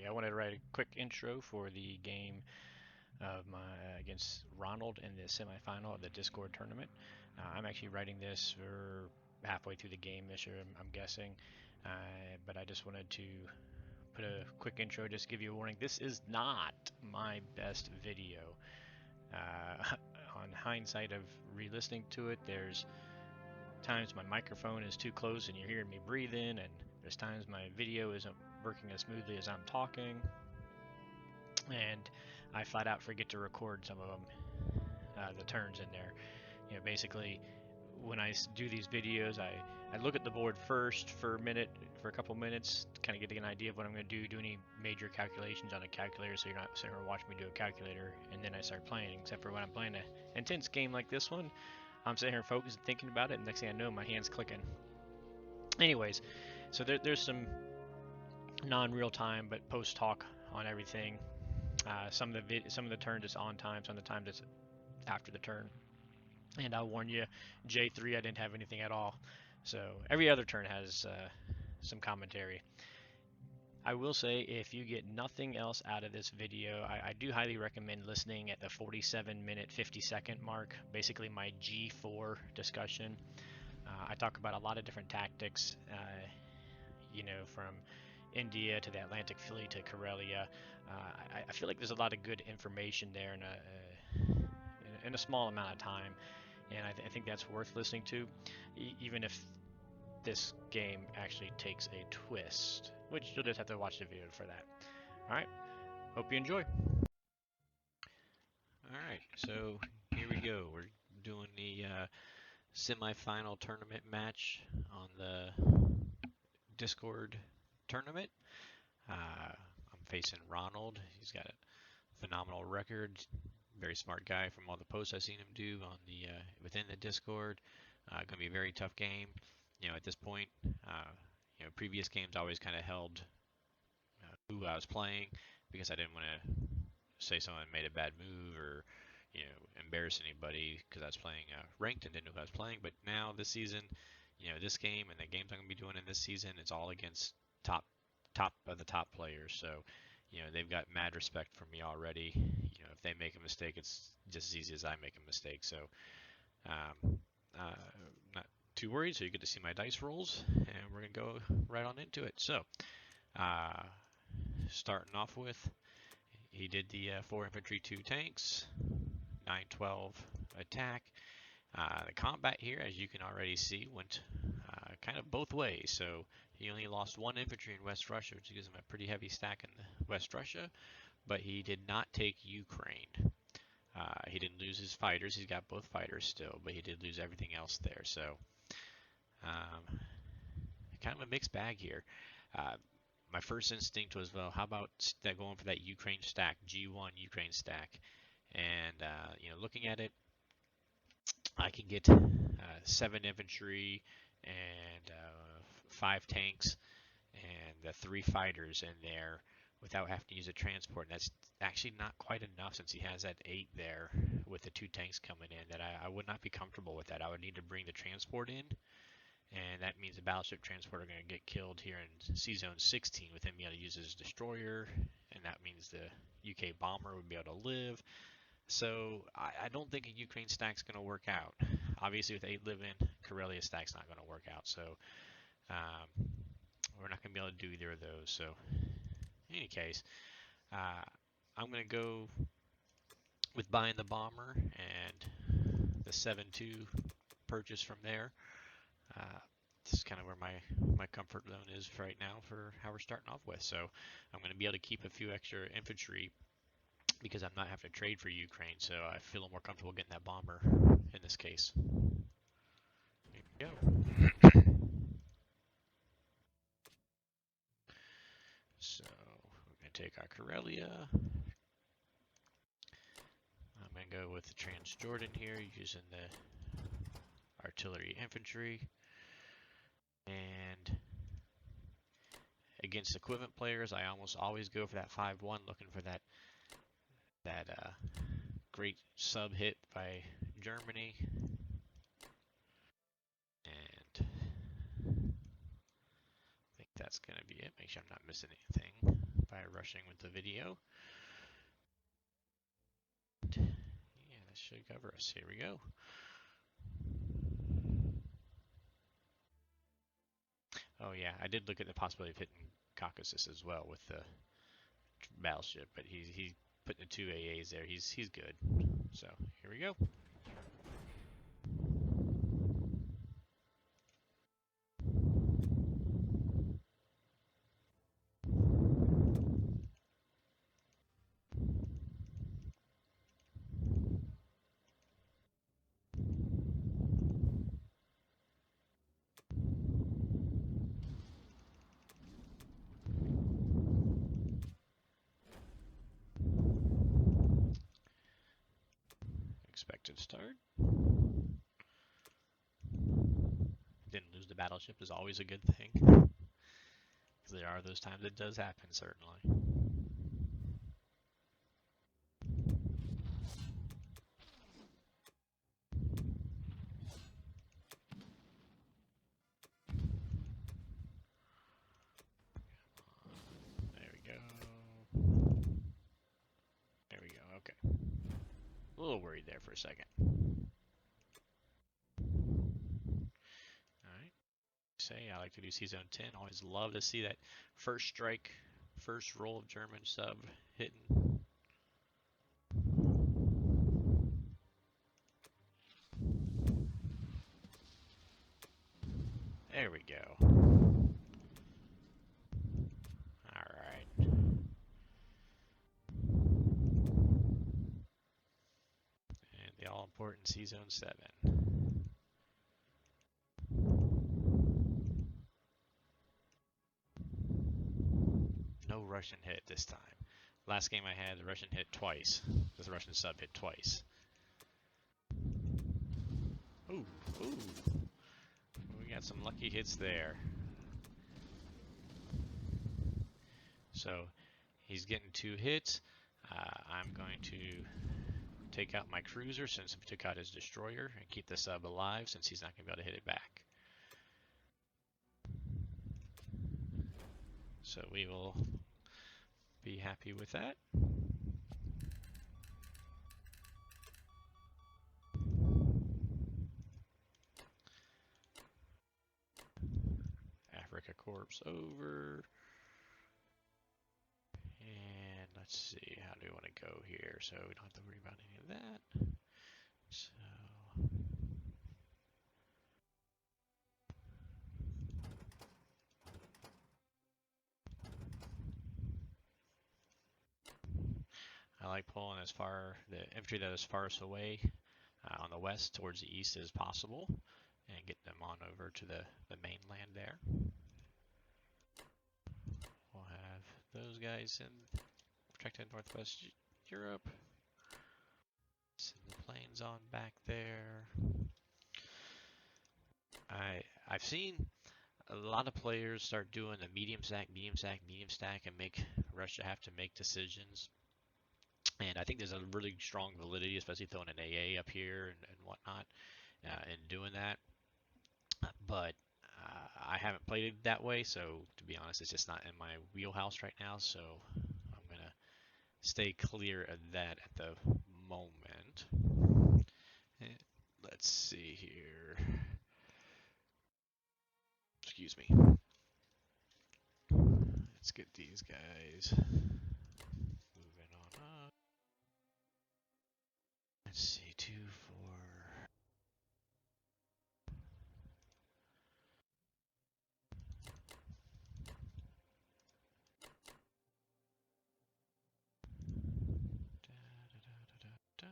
I wanted to write a quick intro for the game of my against Ronald in the semifinal of the Discord tournament. I'm actually writing this for halfway through the game this year, I'm guessing, but I just wanted to put a quick intro, just give you a warning. This is not my best video. On hindsight of re-listening to it, there's times my microphone is too close and you're hearing me breathing, and there's times my video isn't working as smoothly as I'm talking, and I flat out forget to record some of them, the turns in there. You know, basically, when I do these videos, I look at the board first for a couple minutes, to kind of get an idea of what I'm going to do any major calculations on a calculator, so you're not sitting here watching me do a calculator, and then I start playing. Except for when I'm playing an intense game like this one, I'm sitting here focused and thinking about it, and next thing I know, my hand's clicking. Anyways, so there's some non-real time but post talk on everything. Some of the turns it's on time, some of the times it's after the turn. And I'll warn you, J3 I didn't have anything at all. So every other turn has some commentary. I will say, if you get nothing else out of this video, I do highly recommend listening at the 47-minute 50-second mark, basically my G4 discussion. I talk about a lot of different tactics, you know, from India to the Atlantic Fleet to Karelia. I feel like there's a lot of good information there in a small amount of time, and I think that's worth listening to, even if this game actually takes a twist, which you'll just have to watch the video for that. Alright, hope you enjoy. Alright, so here we go. We're doing the semifinal tournament match on the Discord tournament. I'm facing Ronald. He's got a phenomenal record. Very smart guy from all the posts I've seen him do on the within the Discord. Gonna be a very tough game. You know, at this point, you know, previous games I always kind of held who I was playing, because I didn't want to say someone made a bad move or, you know, embarrass anybody, because I was playing ranked and didn't know who I was playing. But now this season, you know, this game and the games I'm gonna be doing in this season, it's all against top of the top players. So, you know, they've got mad respect for me already. You know, if they make a mistake, it's just as easy as I make a mistake. So, not too worried. So you get to see my dice rolls, and we're gonna go right on into it. So, starting off with, he did the 4 infantry, 2 tanks, 9-12 attack. The combat here, as you can already see, went kind of both ways. So he only lost 1 infantry in West Russia, which gives him a pretty heavy stack in West Russia, but he did not take Ukraine. He didn't lose his fighters. He's got both fighters still, but he did lose everything else there. So kind of a mixed bag here. My first instinct was, well, how about going for that Ukraine stack, G1 Ukraine stack? And, you know, looking at it, I can get 7 infantry and 5 tanks and 3 fighters in there without having to use a transport. And that's actually not quite enough, since he has that 8 there with the 2 tanks coming in. That I would not be comfortable with that. I would need to bring the transport in, and that means the battleship transport are going to get killed here in C-Zone 16 with him being able to use his destroyer, and that means the UK bomber would be able to live. So I don't think a Ukraine stack's going to work out. Obviously, with 8 living, Karelia stack's not going to work out. So we're not going to be able to do either of those. So in any case, I'm going to go with buying the bomber and the 7-2 purchase from there. This is kind of where my comfort zone is right now for how we're starting off with. So I'm going to be able to keep a few extra infantry, because I'm not having to trade for Ukraine, so I feel a little more comfortable getting that bomber in this case. Here we go. So we're going to take our Karelia. I'm going to go with the Transjordan here, using the artillery infantry. And against equivalent players, I almost always go for that 5-1, looking for that great sub hit by Germany. And I think that's going to be it. Make sure I'm not missing anything. by rushing with the video. Yeah, that should cover us. Here we go. Oh yeah, I did look at the possibility of hitting Caucasus as well with the battleship, but he's putting the 2 AAs there. He's good. So here we go. Expected start. Didn't lose the battleship is always a good thing. Because there are those times it does happen, certainly. There we go. There we go, okay. A little worried there for a second. Alright. Say I like to do C-Zone 10. Always love to see that first strike, first roll of German sub hitting. There we go. Alright. And the all-important C-Zone 7. No Russian hit this time. Last game I had, the Russian hit twice. The Russian sub hit twice. Ooh, ooh. We got some lucky hits there. So he's getting 2 hits. I'm going to take out my cruiser since he took out his destroyer and keep the sub alive since he's not going to be able to hit it back. So we will be happy with that. Africa Corps over. And let's see, how do we want to go here? So we don't have to worry about any of that. So I like pulling as far, the infantry that is farthest away on the west towards the east as possible and get them on over to the mainland there. We'll have those guys in protected Northwest Europe. Send the planes on back there. I've seen a lot of players start doing the medium stack, medium stack, medium stack, and make Russia have to make decisions. And I think there's a really strong validity, especially throwing an AA up here and whatnot, in doing that. But I haven't played it that way, so to be honest, it's just not in my wheelhouse right now. So I'm gonna stay clear of that at the moment. Let's see here. Excuse me. Let's get these guys moving on up. Let's see, 2, 4. Da, da, da, da, da.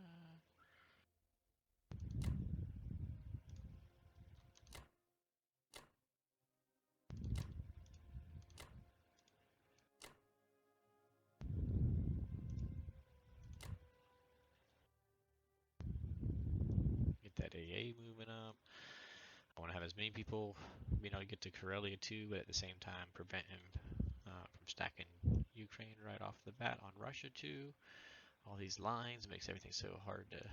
Get that AA moving up. I want to have as many people being able to get to Karelia too, but at the same time prevent him from stacking Ukraine right off the bat on Russia too. All these lines makes everything so hard to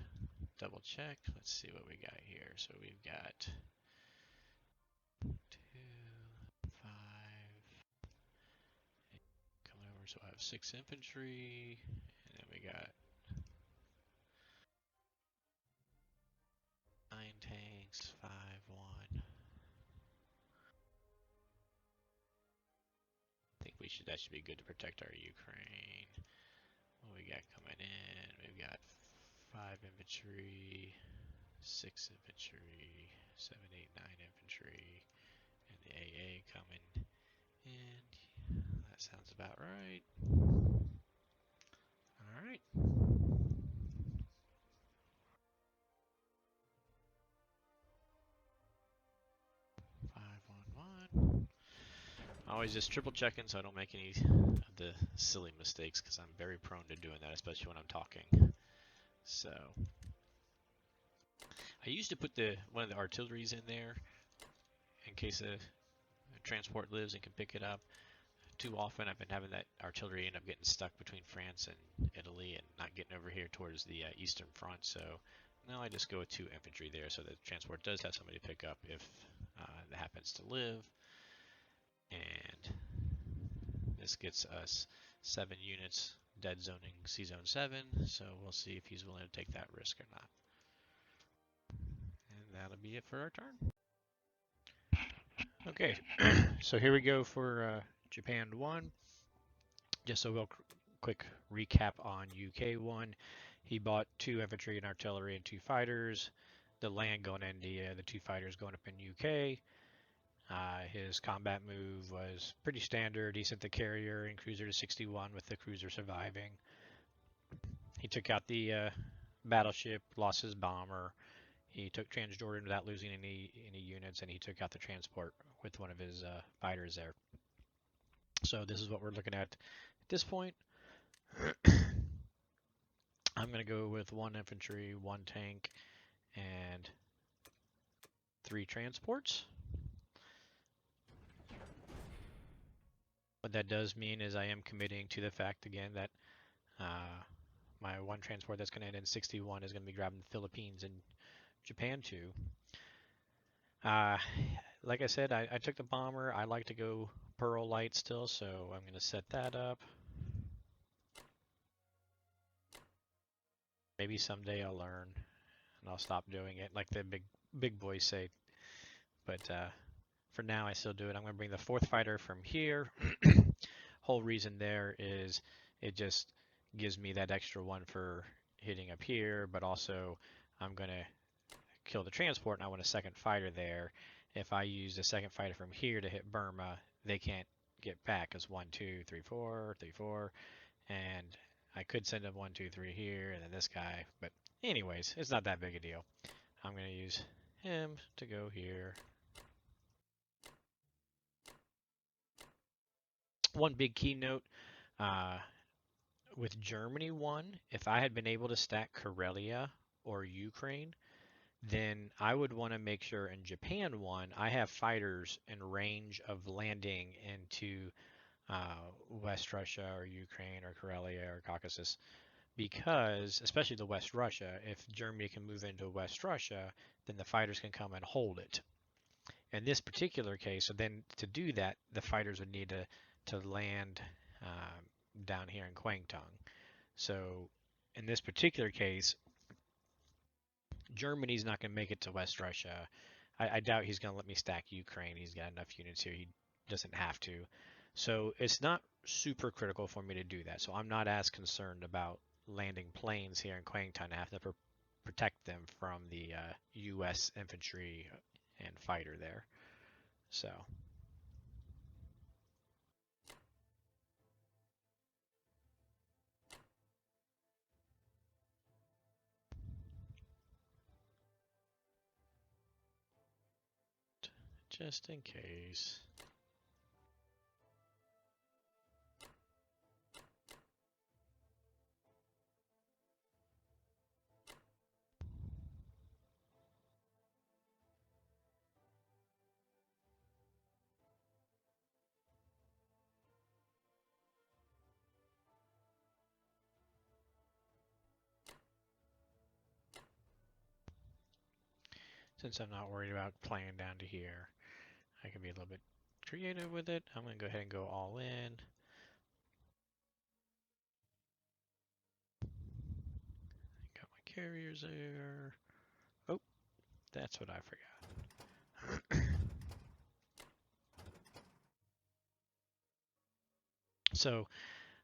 double check. Let's see what we got here. So we've got 2, 5, coming over So I have 6 infantry, and then we got 9 tanks, 5, 1. I think that should be good to protect our Ukraine. What we got coming in? We've got 5 infantry, 6 infantry, 7, 8, 9 infantry, and the AA coming in. That sounds about right. Alright. 511. Always just triple checking so I don't make any of the silly mistakes because I'm very prone to doing that, especially when I'm talking. So I used to put one of the artilleries in there in case a transport lives and can pick it up. Too often I've been having that artillery end up getting stuck between France and Italy and not getting over here towards the eastern front. So now I just go with 2 infantry there so that the transport does have somebody to pick up if that happens to live. And this gets us 7 units dead zoning C Zone 7, so we'll see if he's willing to take that risk or not. And that'll be it for our turn. Okay, so here we go for Japan 1. Just a real quick recap on UK 1. He bought 2 infantry and artillery and 2 fighters. The land going to India, the 2 fighters going up in UK. His combat move was pretty standard. He sent the carrier and cruiser to 61 with the cruiser surviving. He took out the battleship, lost his bomber. He took Transjordan without losing any units, and he took out the transport with one of his fighters there. So this is what we're looking at this point. I'm going to go with 1 infantry, 1 tank, and 3 transports. What that does mean is I am committing to the fact again that my 1 transport that's going to end in 61 is going to be grabbing the Philippines and Japan 2. Like I said, I took the bomber. I like to go Pearl Light still, so I'm going to set that up. Maybe someday I'll learn and I'll stop doing it like the big boys say. But for now, I still do it. I'm going to bring the 4th fighter from here. Whole reason there is it just gives me that extra 1 for hitting up here, but also I'm going to kill the transport and I want a 2nd fighter there. If I use the 2nd fighter from here to hit Burma, they can't get back as 1, 2, 3, 4, 3, 4, and I could send him 1, 2, 3 here and then this guy, but anyways, it's not that big a deal. I'm going to use him to go here. One big keynote with Germany 1, if I had been able to stack Karelia or Ukraine, then I would want to make sure in Japan 1, I have fighters in range of landing into West Russia or Ukraine or Karelia or Caucasus, because, especially the West Russia, if Germany can move into West Russia, then the fighters can come and hold it. In this particular case, so then to do that, the fighters would need to land down here in Kwangtung. So in this particular case, Germany's not going to make it to West Russia. I doubt he's going to let me stack Ukraine. He's got enough units here. He doesn't have to. So it's not super critical for me to do that. So I'm not as concerned about landing planes here in Kwangtung. I have to protect them from the U.S. infantry and fighter there. So just in case. Since I'm not worried about playing down to here, I can be a little bit creative with it. I'm going to go ahead and go all in. carriers there. Oh, that's what I forgot. So,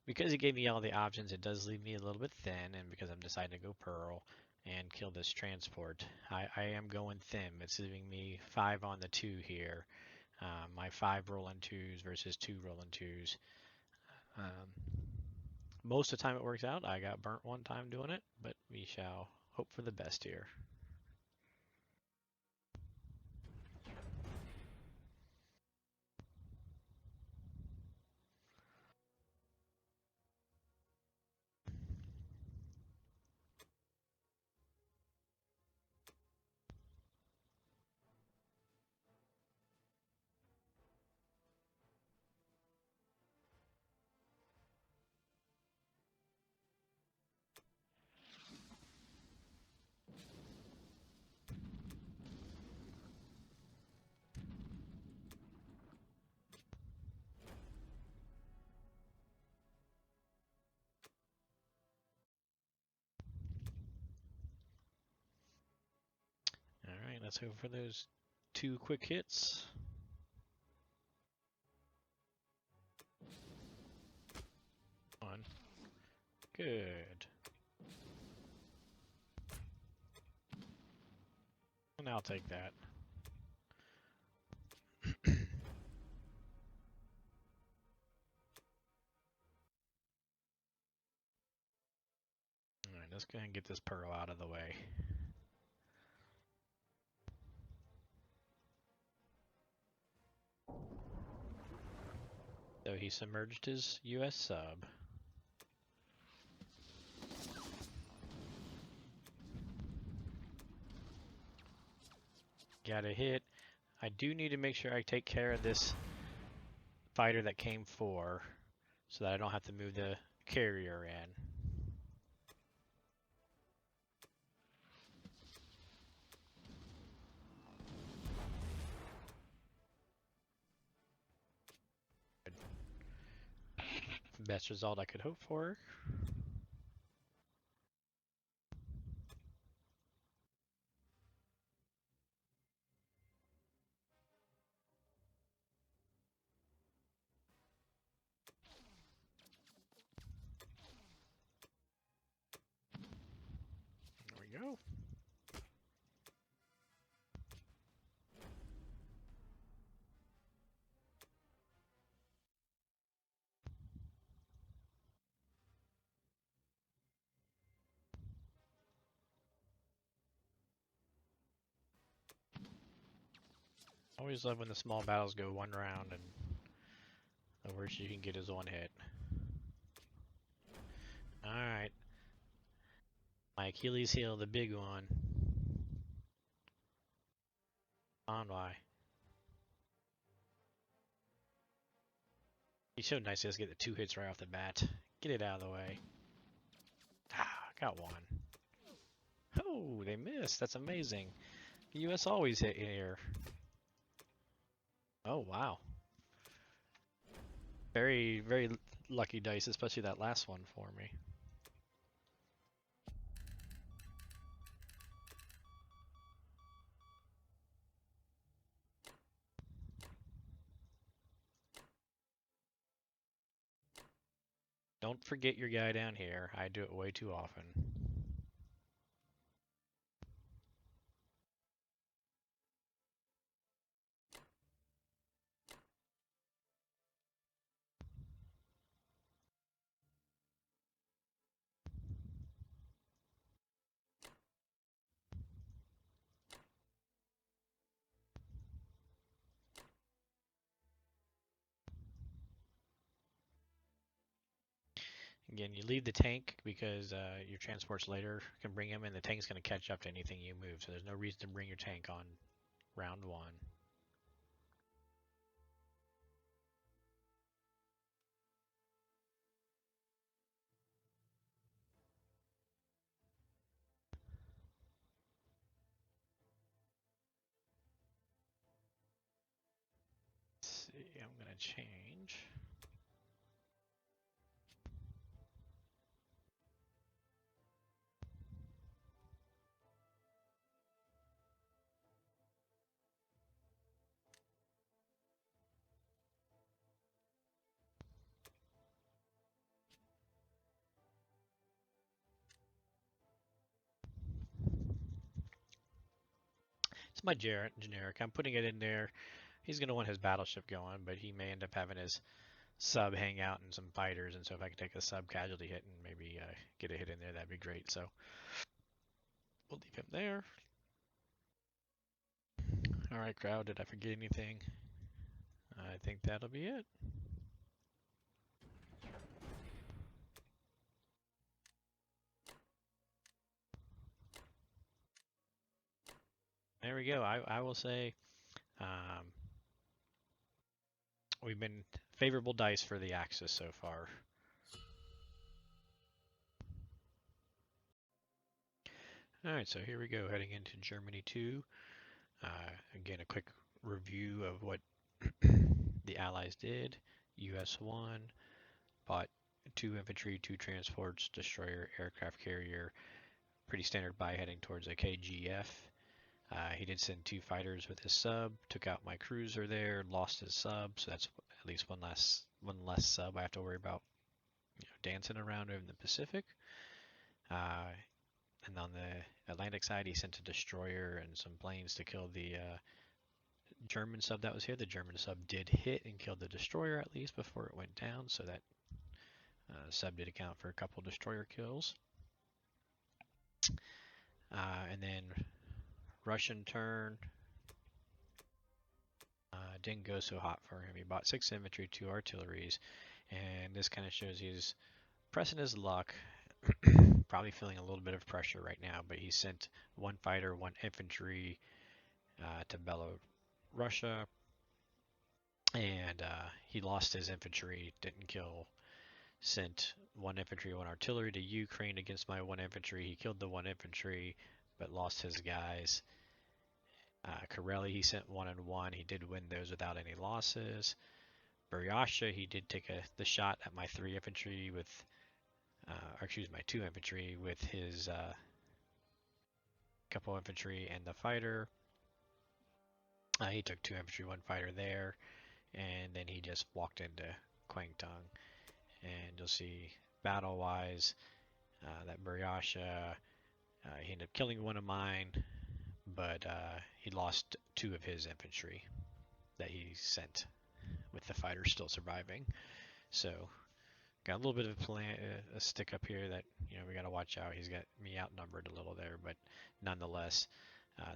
because he gave me all the options, it does leave me a little bit thin, and because I'm deciding to go Pearl and kill this transport, I am going thin. It's leaving me 5 on the 2 here. My 5 rolling 2s versus 2 rolling 2s. Most of the time it works out. I got burnt one time doing it, but we shall hope for the best here. All right, let's hope for those 2 quick hits. One. Good. And I'll take that. All right, let's go ahead and get this Pearl out of the way. So he submerged his US sub. Got a hit. I do need to make sure I take care of this fighter that came 4 so that I don't have to move the carrier in. Best result I could hope for. There we go. Always love when the small battles go 1 round and the worst you can get is 1 hit. Alright. My Achilles heel, the big one. Convoy. He's so nice to just get the 2 hits right off the bat. Get it out of the way. Ah, got 1. Oh, they missed. That's amazing. The US always hit here. Oh, wow. Very, very lucky dice, especially that last one for me. Don't forget your guy down here. I do it way too often. Again, you leave the tank because your transports later can bring him, and the tank's going to catch up to anything you move. So there's no reason to bring your tank on round 1. Let's see, I'm going to change. my generic. I'm putting it in there. He's going to want his battleship going, but he may end up having his sub hang out and some fighters, and so if I could take a sub casualty hit and maybe get a hit in there, that'd be great. So we'll leave him there. All right, crowd, did I forget anything? I think that'll be it. There we go. I will say um, we've been favorable dice for the Axis so far. All right, so here we go, heading into Germany 2. Again, a quick review of what the Allies did. US 1 bought 2 infantry, 2 transports, destroyer, aircraft carrier. Pretty standard buy heading towards a KGF. He did send 2 fighters with his sub, took out my cruiser there, lost his sub, so that's at least one less sub I have to worry about, dancing around over in the Pacific. And on the Atlantic side, he sent a destroyer and some planes to kill the German sub that was here. The German sub did hit and killed the destroyer at least before it went down, so that sub did account for a couple destroyer kills. And then Russian turn didn't go so hot for him. He bought 6 infantry, 2 artilleries, and this kind of shows he's pressing his luck. Probably feeling a little bit of pressure right now, but he sent 1 fighter, 1 infantry to Belarus, and he lost his infantry, didn't kill. Sent 1 infantry, 1 artillery to Ukraine against my 1 infantry. He killed the 1 infantry, but lost his guys. Kareli, he sent 1 and 1. He did win those without any losses. Beryasha, he did take the shot at my 3 infantry with, my 2 infantry with his couple infantry and the fighter. He took 2 infantry, 1 fighter there, and then he just walked into Kwangtung. And you'll see battle-wise that Beryasha, he ended up killing 1 of mine, but he lost 2 of his infantry that he sent with the fighter still surviving. So got a little bit of a stick up here that we got to watch out. He's got me outnumbered a little there, but nonetheless,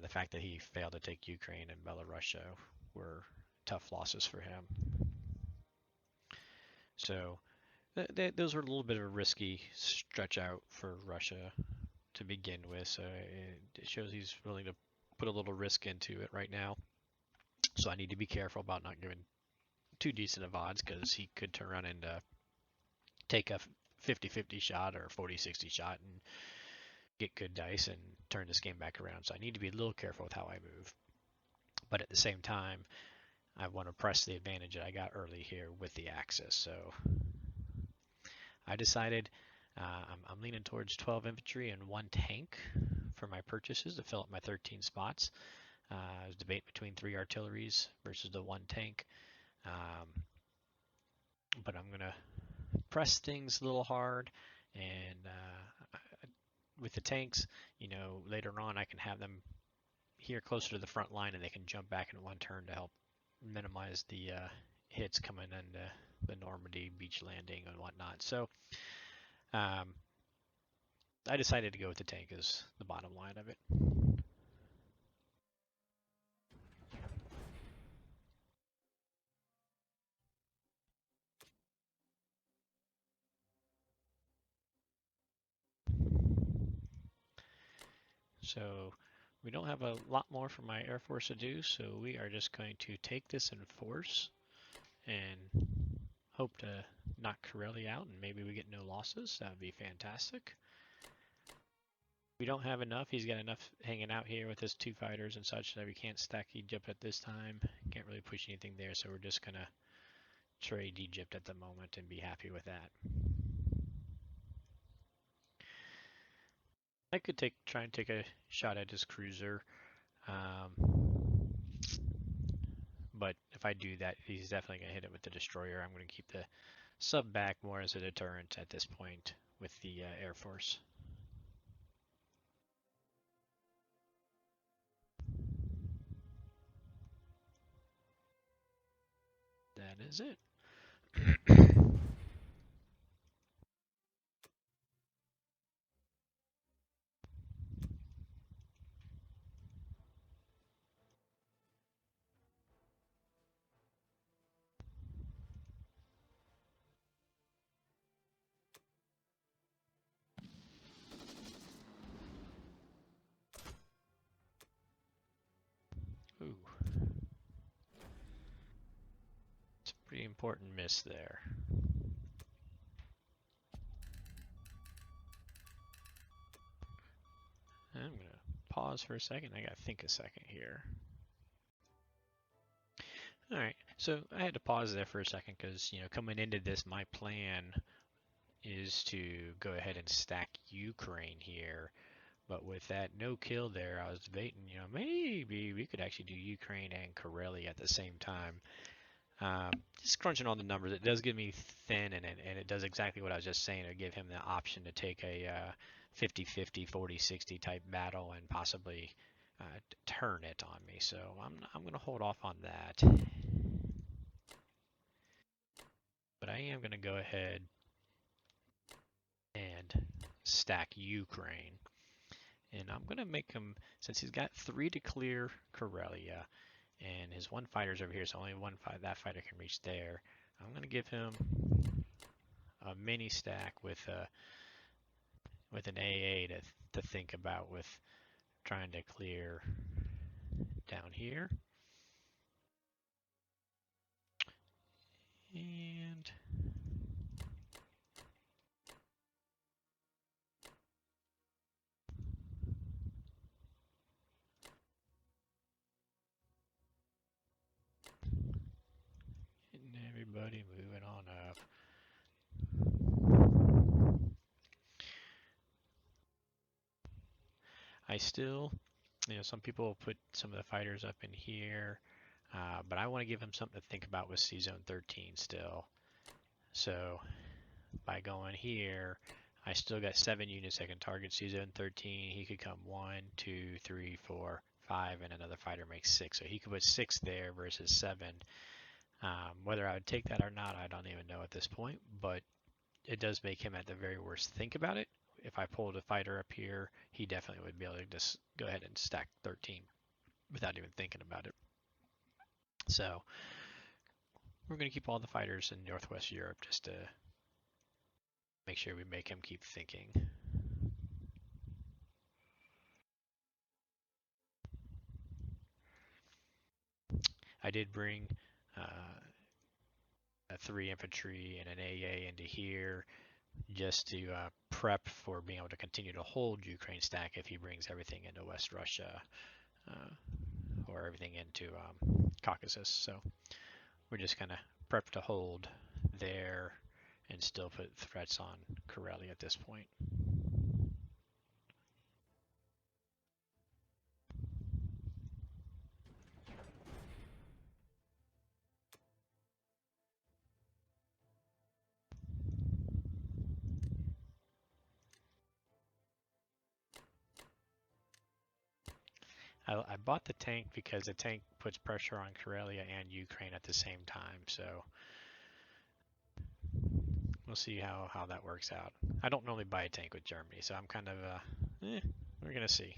the fact that he failed to take Ukraine and Belarus were tough losses for him. So those were a little bit of a risky stretch out for Russia to begin with. So it shows he's willing to put a little risk into it right now. So I need to be careful about not giving too decent of odds, because he could turn around and take a 50-50 shot or 40-60 shot and get good dice and turn this game back around. So I need to be a little careful with how I move. But at the same time, I want to press the advantage that I got early here with the Axis. So I decided I'm leaning towards 12 infantry and 1 tank for my purchases to fill up my 13 spots. I was debating between 3 artilleries versus the 1 tank. But I'm going to press things a little hard, and with the tanks, later on I can have them here closer to the front line, and they can jump back in 1 turn to help minimize the hits coming into the Normandy beach landing and whatnot. So I decided to go with the tank as the bottom line of it. So we don't have a lot more for my Air Force to do, so we are just going to take this in force and hope to knock Kareli out, and maybe we get no losses. That would be fantastic. We don't have enough. He's got enough hanging out here with his 2 fighters and such that we can't stack Egypt at this time. Can't really push anything there, so we're just going to trade Egypt at the moment and be happy with that. I could try and take a shot at his cruiser, but if I do that, he's definitely going to hit it with the destroyer. I'm going to keep the sub back more as a deterrent at this point with the Air Force. is it. Ooh, it's a pretty important miss there. I'm gonna pause for a second. I gotta think a second here. All right, so I had to pause there for a second because, coming into this, my plan is to go ahead and stack Ukraine here. But with that no kill there, I was debating, maybe we could actually do Ukraine and Karelia at the same time. Just crunching on the numbers, it does give me thin, and it does exactly what I was just saying. It give him the option to take a 50-50, 40-60 type battle and possibly turn it on me. So I'm going to hold off on that. But I am going to go ahead and stack Ukraine. And I'm going to make him, since he's got 3 to clear Karelia, and his one fighter's over here, so only that fighter can reach there. I'm going to give him a mini stack with an AA to think about with trying to clear down here. And everybody moving on up. I still, some people put some of the fighters up in here, but I want to give him something to think about with C-Zone 13 still. So by going here, I still got 7 units that can target C-Zone 13. He could come 1, 2, 3, 4, 5, and another fighter makes 6. So he could put 6 there versus 7. Whether I would take that or not, I don't even know at this point, but it does make him at the very worst think about it. If I pulled a fighter up here, he definitely would be able to just go ahead and stack 13 without even thinking about it. So we're going to keep all the fighters in Northwest Europe just to make sure we make him keep thinking. I did bring a 3 infantry and an AA into here just to prep for being able to continue to hold Ukraine stack if he brings everything into West Russia or everything into Caucasus. So we're just going to prep to hold there and still put threats on Karelia at this point. I bought the tank because the tank puts pressure on Karelia and Ukraine at the same time, so we'll see how that works out. I don't normally buy a tank with Germany, so I'm kind of, we're going to see.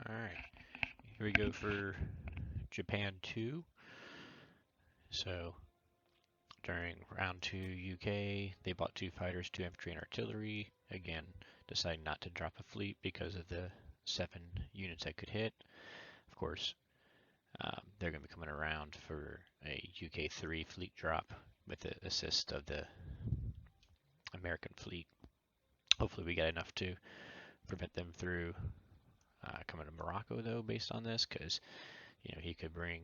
Alright, here we go for Japan 2. So during round 2 UK, they bought 2 fighters, 2 infantry, and artillery. Again, decided not to drop a fleet because of the 7 units that could hit. Of course, they're going to be coming around for a UK 3 fleet drop with the assist of the American fleet. Hopefully we get enough to prevent them through coming to Morocco, though, based on this, because he could bring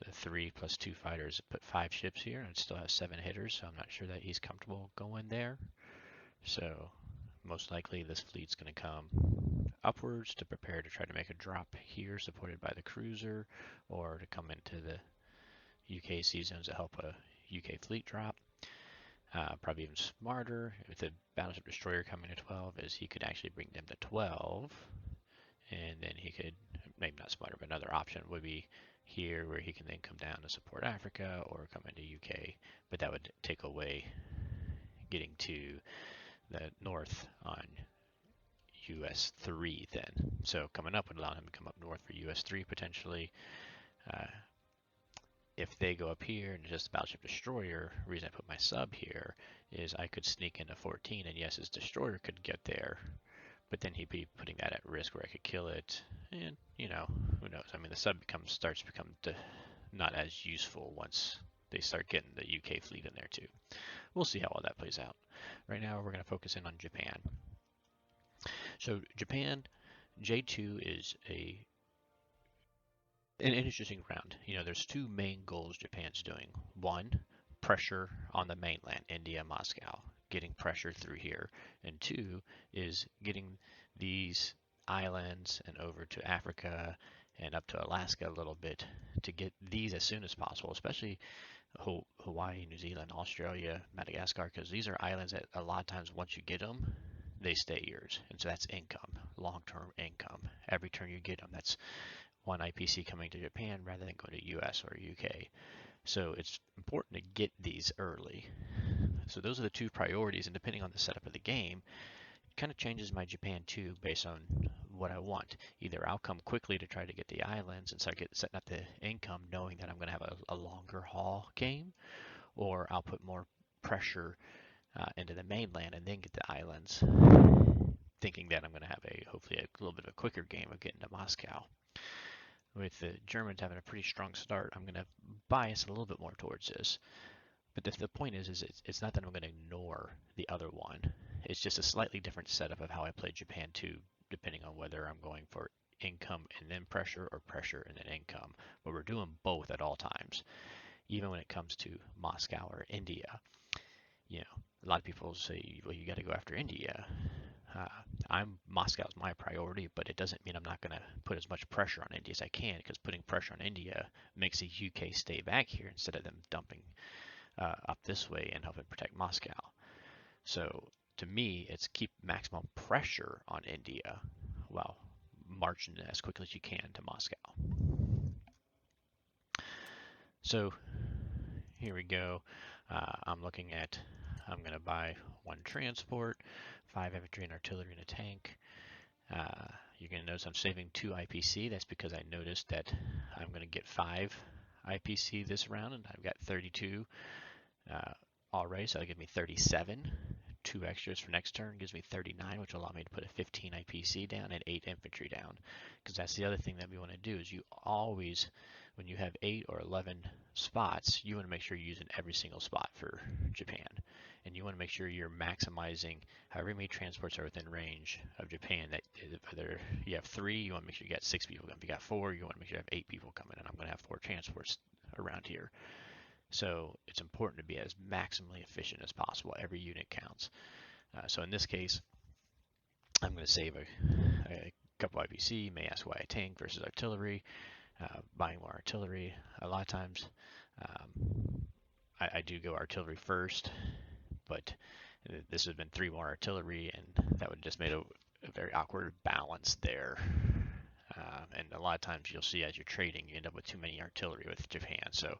the 3 plus 2 fighters, put 5 ships here, and still has 7 hitters, so I'm not sure that he's comfortable going there. So most likely this fleet's going to come upwards to prepare to try to make a drop here, supported by the cruiser, or to come into the UK sea zones to help a UK fleet drop. Probably even smarter with the battleship destroyer coming to 12 is he could actually bring them to 12 and then he could, maybe not smarter, but another option would be here where he can then come down to support Africa or come into UK, but that would take away getting to the north on US 3 then. So coming up would allow him to come up north for US 3 potentially. Uh, if they go up here and just a battleship destroyer, the reason I put my sub here is I could sneak into 14, and yes, his destroyer could get there, but then he'd be putting that at risk where I could kill it, and who knows? I mean, the sub starts to become not as useful once they start getting the UK fleet in there too. We'll see how all that plays out. Right now, we're going to focus in on Japan. So Japan, J2 is an interesting round. There's two main goals Japan's doing. One, pressure on the mainland, India, Moscow, getting pressure through here. And two is getting these islands and over to Africa and up to Alaska a little bit to get these as soon as possible, especially Hawaii, New Zealand, Australia, Madagascar, because these are islands that a lot of times once you get them, they stay yours. And so that's income, long-term income. Every turn you get them, that's one IPC coming to Japan rather than going to US or UK. So it's important to get these early. So those are the two priorities, and depending on the setup of the game, it kind of changes my Japan 2 based on what I want. Either I'll come quickly to try to get the islands and start setting up the income knowing that I'm going to have a longer haul game, or I'll put more pressure into the mainland and then get the islands, thinking that I'm going to have hopefully a little bit of a quicker game of getting to Moscow. With the Germans having a pretty strong start, I'm going to bias a little bit more towards this. But the point is it's not that I'm going to ignore the other one. It's just a slightly different setup of how I play Japan 2, depending on whether I'm going for income and then pressure or pressure and then income. But we're doing both at all times, even when it comes to Moscow or India. A lot of people say, well, you got to go after India. Moscow's my priority, but it doesn't mean I'm not going to put as much pressure on India as I can, because putting pressure on India makes the UK stay back here instead of them dumping up this way and helping protect Moscow. So to me, it's keep maximum pressure on India while marching as quickly as you can to Moscow. So here we go. I'm going to buy one transport, 5 infantry and artillery and a tank. You're going to notice I'm saving 2 IPC. That's because I noticed that I'm going to get 5 IPC this round, and I've got 32 already, so that'll give me 37. 2 extras for next turn gives me 39, which will allow me to put a 15 IPC down and 8 infantry down. Because that's the other thing that we want to do is you always, when you have 8 or 11 spots, you want to make sure you're using every single spot for Japan. And you want to make sure you're maximizing however many transports are within range of Japan. That whether you have 3, you want to make sure you got 6 people coming. If you got 4, you want to make sure you have 8 people coming. And I'm going to have 4 transports around here. So it's important to be as maximally efficient as possible. Every unit counts. So in this case, I'm going to save a couple IPC. You may ask why a tank versus artillery. Buying more artillery. A lot of times I do go artillery first, but this has been 3 more artillery, and that would just made a very awkward balance there. And a lot of times you'll see as you're trading, you end up with too many artillery with Japan. So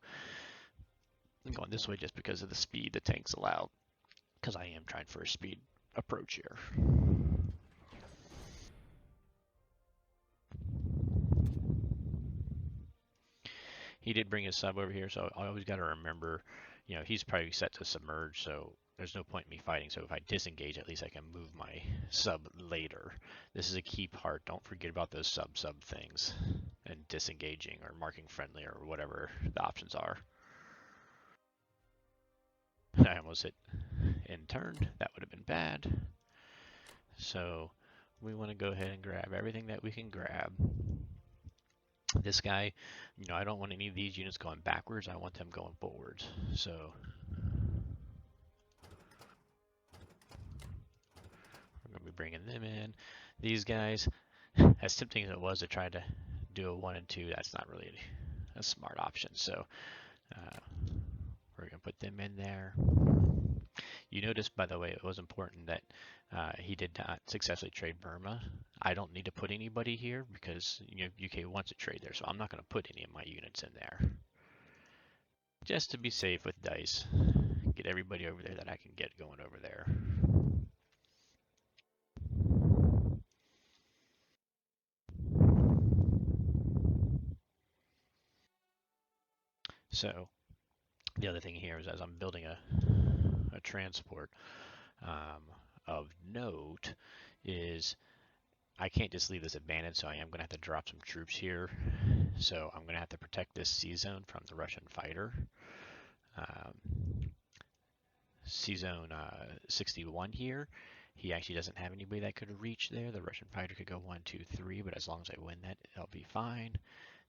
I'm going this way just because of the speed the tanks allow, because I am trying for a speed approach here. He did bring his sub over here, so I always got to remember, he's probably set to submerge, so there's no point in me fighting. So if I disengage, at least I can move my sub later. This is a key part. Don't forget about those sub things and disengaging or marking friendly or whatever the options are. I almost hit end turn. That would have been bad. So we want to go ahead and grab everything that we can grab. This guy, I don't want any of these units going backwards. I want them going forwards. So we're going to be bringing them in. These guys, as tempting as it was to try to do a 1 and 2, that's not really a smart option. So we're going to put them in there. You notice, by the way, it was important that he did not successfully trade Burma. I don't need to put anybody here because UK wants to trade there, so I'm not going to put any of my units in there. Just to be safe with dice. Get everybody over there that I can get going over there. So the other thing here is as I'm building a transport of note is I can't just leave this abandoned, so I am going to have to drop some troops here. So I'm going to have to protect this sea zone from the Russian fighter. Sea zone 61 here. He actually doesn't have anybody that could reach there. The Russian fighter could go 1, 2, 3, but as long as I win that, I'll be fine.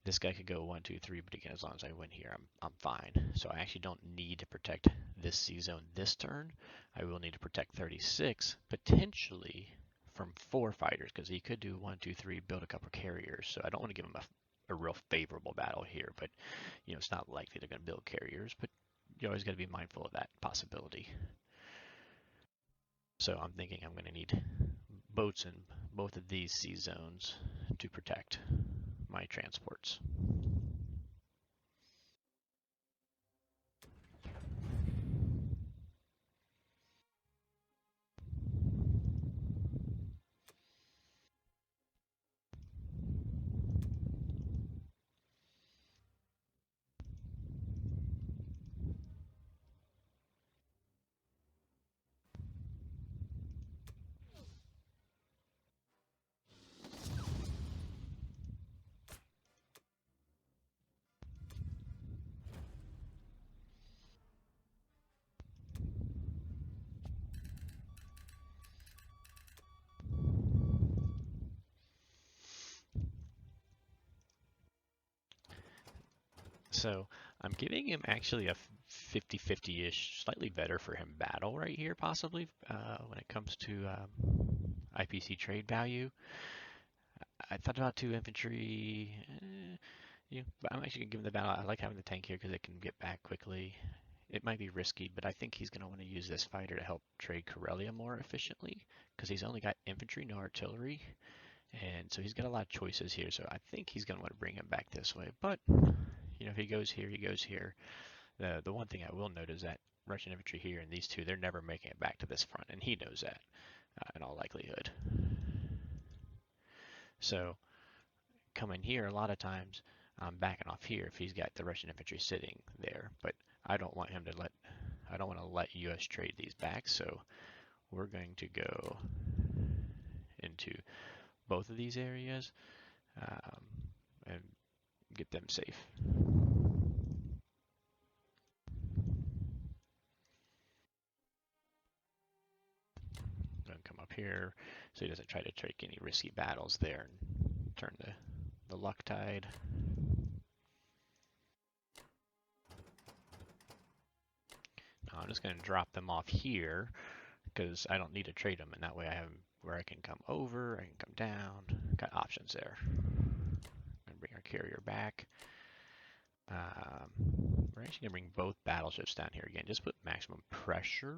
This guy could go 1, 2, 3, but again, as long as I win here, I'm fine. So I actually don't need to protect this sea zone this turn. I will need to protect 36, potentially from 4 fighters, because he could do 1, 2, 3, build a couple carriers. So I don't want to give him a real favorable battle here, but it's not likely they're going to build carriers, but you always got to be mindful of that possibility. So I'm thinking I'm going to need boats in both of these sea zones to protect my transports. So I'm giving him actually a 50-50-ish, slightly better for him battle right here, possibly, when it comes to IPC trade value. I thought about 2 infantry, but I'm actually going to give him the battle. I like having the tank here because it can get back quickly. It might be risky, but I think he's going to want to use this fighter to help trade Karelia more efficiently because he's only got infantry, no artillery. And so he's got a lot of choices here, so I think he's going to want to bring him back this way. But, if he goes here, he goes here. The one thing I will note is that Russian infantry here and these two, they're never making it back to this front, and he knows that in all likelihood. So coming here, a lot of times I'm backing off here if he's got the Russian infantry sitting there, but I don't want to let US trade these back, so we're going to go into both of these areas and get them safe. Going to come up here so he doesn't try to take any risky battles there and turn the luck tide. Now I'm just going to drop them off here because I don't need to trade them, and that way I have where I can come over, I can come down, got options there. I'm going to bring our carrier back. We're actually going to bring both battleships down here again, just put maximum pressure.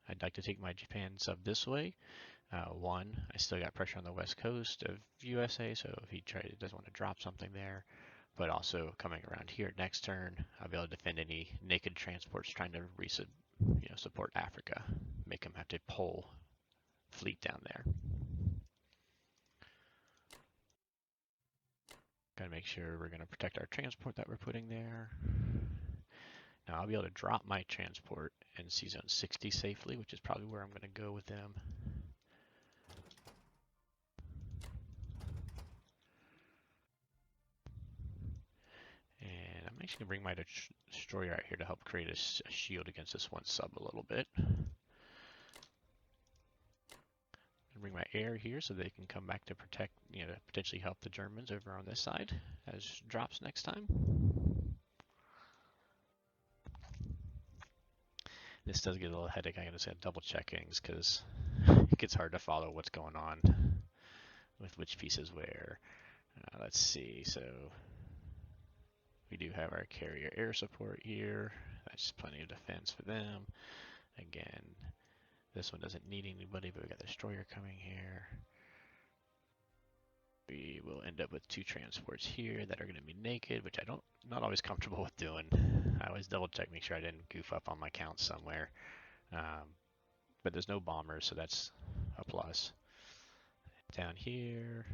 I'd like to take my Japan sub this way. One, I still got pressure on the west coast of USA, so if he doesn't want to drop something there, but also coming around here next turn, I'll be able to defend any naked transports trying to support Africa, make them have to pull fleet down there. Gotta make sure we're gonna protect our transport that we're putting there. Now I'll be able to drop my transport in Sea Zone 60 safely, which is probably where I'm gonna go with them. And I'm actually gonna bring my destroyer out here to help create a shield against this one sub a little bit. Bring my air here so they can come back to protect, to potentially help the Germans over on this side as drops next time. This does get a little headache. I gotta say double check things because it gets hard to follow what's going on with which pieces where. Let's see. So We do have our carrier air support here. That's plenty of defense for them. Again, this one doesn't need anybody, but we got the destroyer coming here. We will end up with 2 transports here that are going to be naked, which not always comfortable with doing. I always double check, make sure I didn't goof up on my count somewhere. But there's no bombers, so that's a plus. Down here,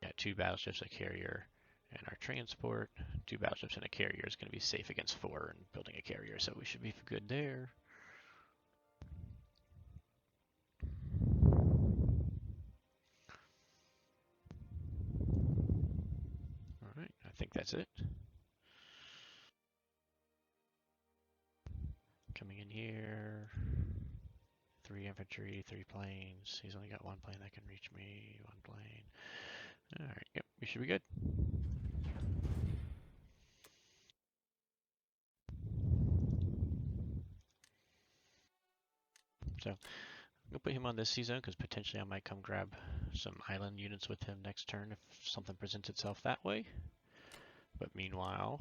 got 2 battleships, a carrier, and our transport. 2 battleships and a carrier is going to be safe against 4 and building a carrier, so we should be good there. Alright, I think that's it. Coming in here, 3 infantry, 3 planes. He's only got 1 plane that can reach me, 1 plane. Alright, yep, we should be good. So, I'm going to put him on this season because potentially I might come grab some island units with him next turn if something presents itself that way. But meanwhile,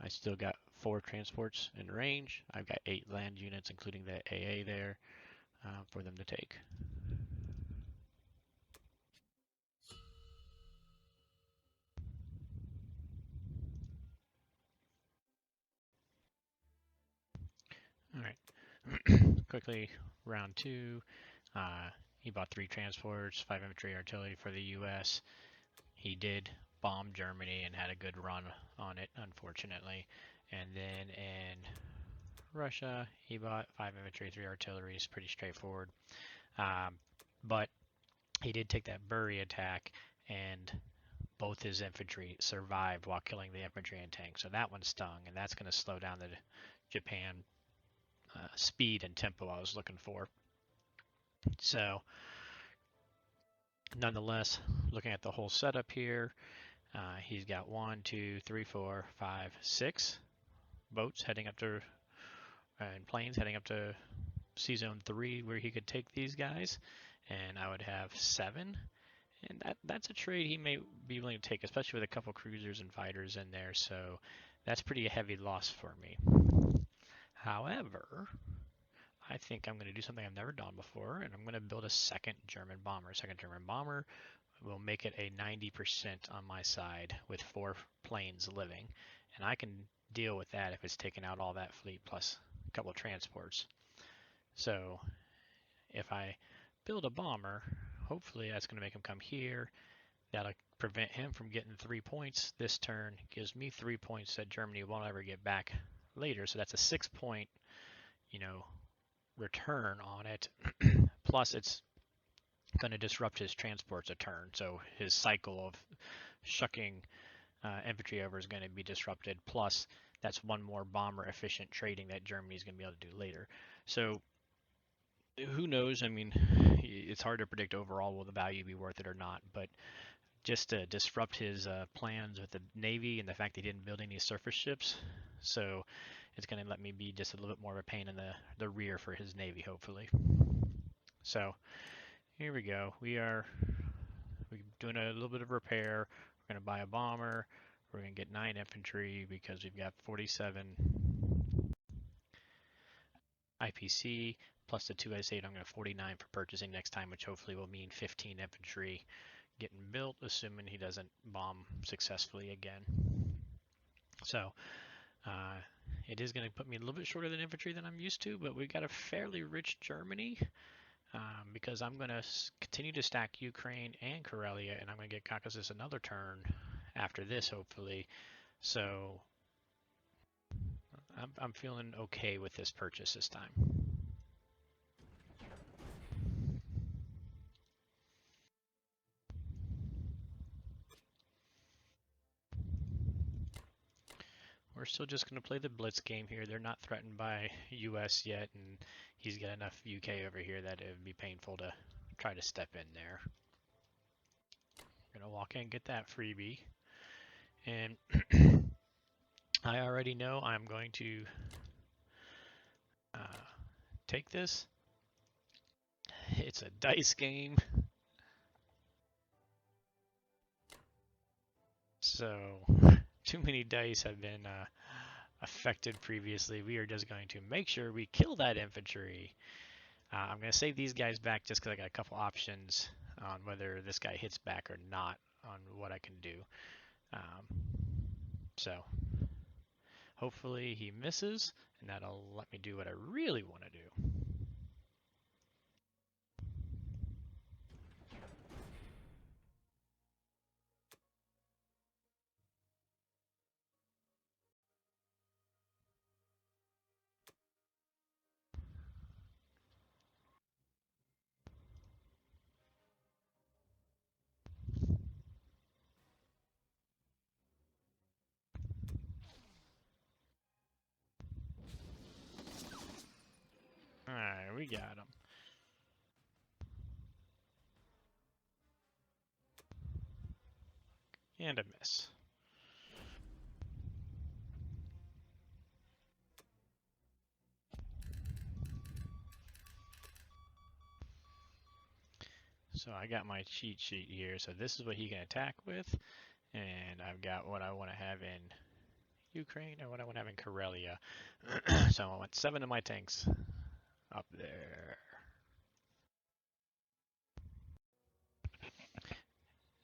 I still got 4 transports in range. I've got 8 land units, including the AA there, for them to take. Alright, quickly, round 2. He bought 3 transports, 5 infantry artillery for the US. He did bomb Germany and had a good run on it, unfortunately. And then in Russia, he bought 5 infantry, 3 artillery. It's pretty straightforward. But he did take that Bury attack, and both his infantry survived while killing the infantry and tanks. So that one stung, and that's going to slow down the Japan speed and tempo I was looking for. So, nonetheless, looking at the whole setup here, he's got 1, 2, 3, 4, 5, 6 boats heading up to, and planes heading up to Sea Zone 3 where he could take these guys, and I would have 7. And that's a trade he may be willing to take, especially with a couple cruisers and fighters in there, so that's pretty a heavy loss for me. However, I think I'm going to do something I've never done before, and I'm going to build a second German bomber. Second German bomber will make it a 90% on my side with 4 planes living, and I can deal with that if it's taking out all that fleet plus a couple of transports. So if I build a bomber, hopefully that's going to make him come here. That'll prevent him from getting 3 points this turn. Gives me 3 points that Germany won't ever get back later. So that's a 6-point, return on it. Plus, it's going to disrupt his transports a turn. So his cycle of shucking infantry over is going to be disrupted. Plus, that's 1 more bomber efficient trading that Germany's going to be able to do later. So who knows? I mean, it's hard to predict overall will the value be worth it or not, but just to disrupt his plans with the Navy and the fact that he didn't build any surface ships, so it's going to let me be just a little bit more of a pain in the rear for his Navy, hopefully. So here we go. We're doing a little bit of repair. We're going to buy a bomber. We're going to get 9 infantry because we've got 47 IPC plus the 2S8. I'm going to 49 for purchasing next time, which hopefully will mean 15 infantry getting built, assuming he doesn't bomb successfully again. So it is going to put me a little bit shorter than infantry than I'm used to, but we've got a fairly rich Germany because I'm going to continue to stack Ukraine and Karelia, and I'm going to get Caucasus another turn after this, hopefully. So I'm feeling okay with this purchase this time. We're still just going to play the blitz game here. They're not threatened by US yet, and he's got enough UK over here that it would be painful to try to step in there. We're going to walk in and get that freebie. And I already know I'm going to take this. it's a dice game. So, too many dice have been affected previously. We are just going to make sure we kill that infantry. I'm going to save these guys back just because I got a couple options on whether this guy hits back or not on what I can do. So, hopefully he misses, and that'll let me do what I really want to do. Alright, we got him. And a miss. So I got my cheat sheet here. So this is what he can attack with. And I've got what I want to have in Ukraine or what I want to have in Karelia. So I want 7 of my tanks up there.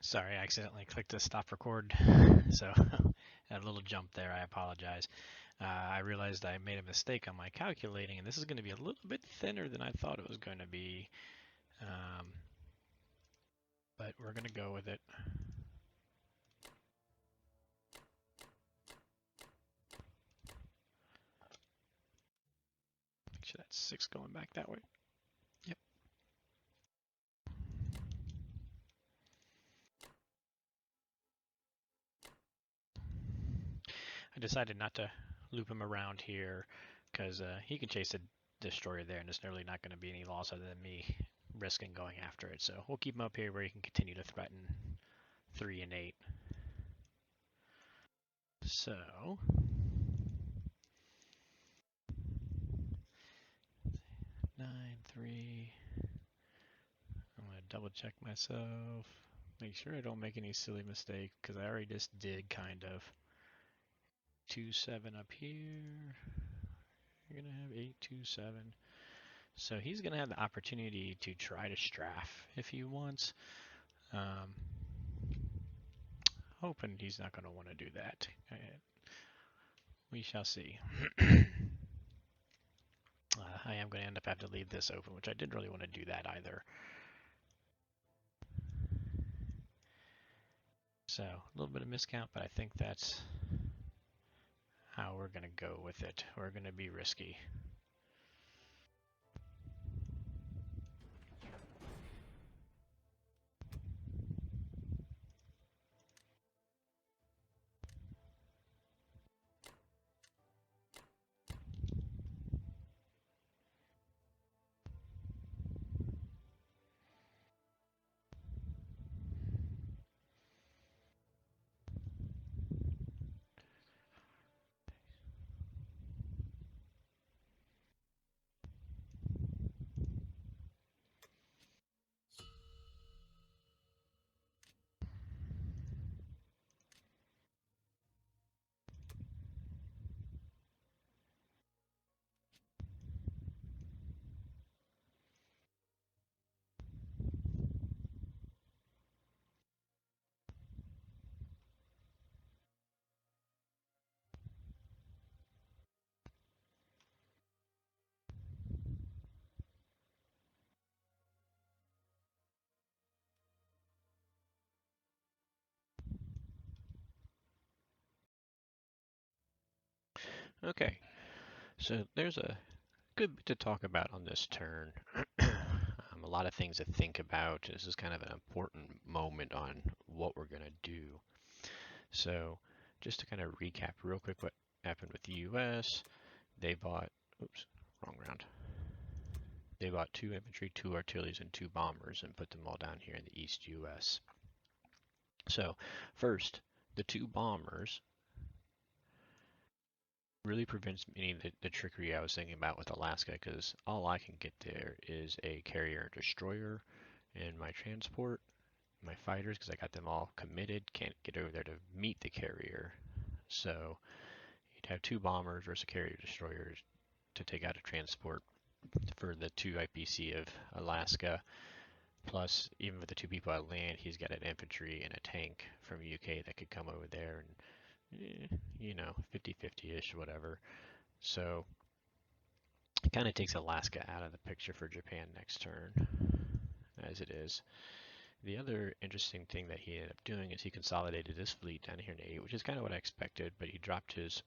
Sorry, I accidentally clicked the stop record. So a little jump there. I apologize. I realized I made a mistake on my calculating, and this is going to be a little bit thinner than I thought it was going to be. But we're going to go with it. Make sure that's 6 going back that way. Yep. I decided not to loop him around here because he can chase a destroyer there, and there's nearly not going to be any loss other than me risking going after it. So we'll keep him up here where he can continue to threaten 3 and 8. So 9, 3. I'm going to double check myself. Make sure I don't make any silly mistakes because I already just did kind of. 2, 7 up here. You're going to have 8, 2, 7. So he's going to have the opportunity to try to strafe if he wants. Hoping he's not going to want to do that. We shall see. I am going to end up having to leave this open, which I didn't really want to do that either. So a little bit of miscount, but I think that's how we're going to go with it. We're going to be risky. Okay, so there's a good bit to talk about on this turn. A lot of things to think about. This is kind of an important moment on what we're going to do. So just to kind of recap real quick what happened with the US, they bought, oops, wrong round. They bought 2 infantry, 2 artilleries, and 2 bombers and put them all down here in the East US. So first, the 2 bombers really prevents any of the trickery I was thinking about with Alaska, because all I can get there is a carrier and destroyer and my transport, my fighters, because I got them all committed, can't get over there to meet the carrier. So you'd have 2 bombers versus a carrier destroyer to take out a transport for the 2 IPC of Alaska. Plus, even with the 2 people at land, he's got an infantry and a tank from UK that could come over there and, 50-50-ish, whatever. So it kind of takes Alaska out of the picture for Japan next turn, as it is. The other interesting thing that he ended up doing is he consolidated his fleet down here in 8, which is kind of what I expected, but he dropped his